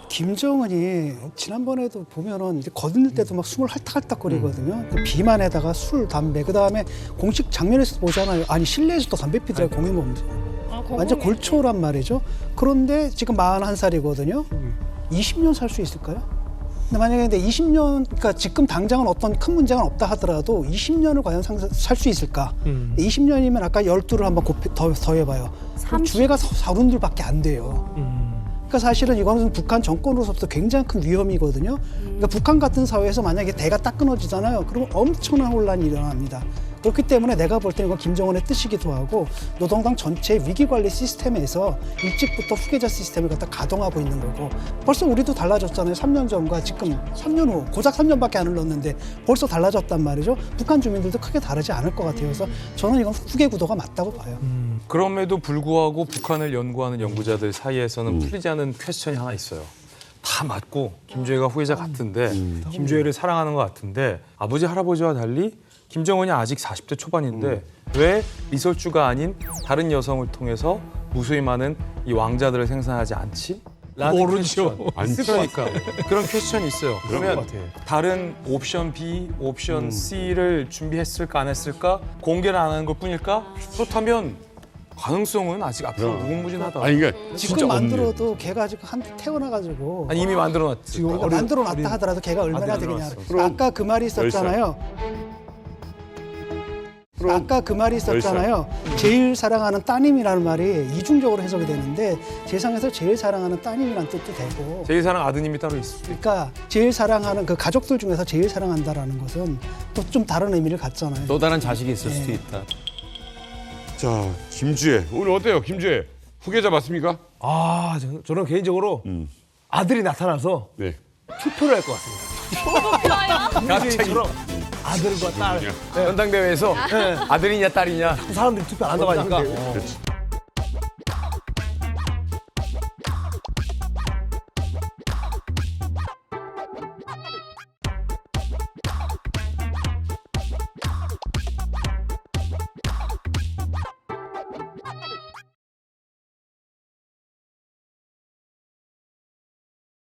김정은이 지난번에도 보면은 이제 거듭날 때도 막 숨을 할딱할딱거리거든요. 그 비만에다가 술, 담배, 그 다음에 공식 장면에서 보잖아요. 아니 실내에서도 담배 피더라고요. 공유범. 완전 골초란 말이죠. 그런데 지금 41살이거든요. 20년 살 수 있을까요? 근데 만약에 근데 20년, 그러니까 지금 당장은 어떤 큰 문제가 없다 하더라도 20년을 과연 살 수 있을까? 20년이면 아까 12를 한번 더해봐요. 주애가 40들밖에 안 돼요. 그러니까 사실은 이거는 북한 정권으로서부터 굉장히 큰 위험이거든요. 그러니까 북한 같은 사회에서 만약에 대가 딱 끊어지잖아요. 그러면 엄청난 혼란이 일어납니다. 그렇기 때문에 내가 볼 때는 이건 김정은의 뜻이기도 하고 노동당 전체의 위기관리 시스템에서 일찍부터 후계자 시스템을 갖다 가동하고 있는 거고 벌써 우리도 달라졌잖아요. 3년 전과 지금 3년 후 고작 3년밖에 안 흘렀는데 벌써 달라졌단 말이죠. 북한 주민들도 크게 다르지 않을 것 같아요. 그래서 저는 이건 후계 구도가 맞다고 봐요. 그럼에도 불구하고 북한을 연구하는 연구자들 사이에서는 풀리지 않은 퀘스천이 하나 있어요. 다 맞고 김주애가 후계자 같은데 김주애를 사랑하는 것 같은데 아버지 할아버지와 달리 김정은이 아직 40대 초반인데 왜 리설주가 아닌 다른 여성을 통해서 무수히 많은 이 왕자들을 생산하지 않지? 모르죠. 그러니까 그런 퀘스천이 있어요. 그러면 다른 옵션 B, 옵션 C를 준비했을까 안 했을까? 공개를 안 하는 것 뿐일까? 그렇다면 가능성은 아직 앞으로 무궁무진하다. 아니 그러니까 지금 진짜 만들어도 걔가 지금 한테 태어나가지고 아니 이미 만들어놨지. 지금 우리가 만들어놨다 하더라도 걔가 얼마나 되겠냐. 아까 그 말이 있었잖아요. 아까 그 말이 있었잖아요. 제일 사랑하는 따님이라는 말이 이중적으로 해석이 되는데 세상에서 제일 사랑하는 따님이란 뜻도 되고 제일 사랑 아드님이 따로 있어. 그러니까 제일 사랑하는 그 가족들 중에서 제일 사랑한다라는 것은 또 좀 다른 의미를 갖잖아요. 또 다른 자식이 있을 수도 있다. 자, 김주혜 오늘 어때요, 김주혜? 후계자 맞습니까? 아, 저는 개인적으로 아들이 나타나서 네. 투표를 할 것 같습니다. 김주혜처럼 아들과 딸. 전당대회에서 아들이냐 딸이냐 사람들이 투표 안 한다고 하니까. 그렇지.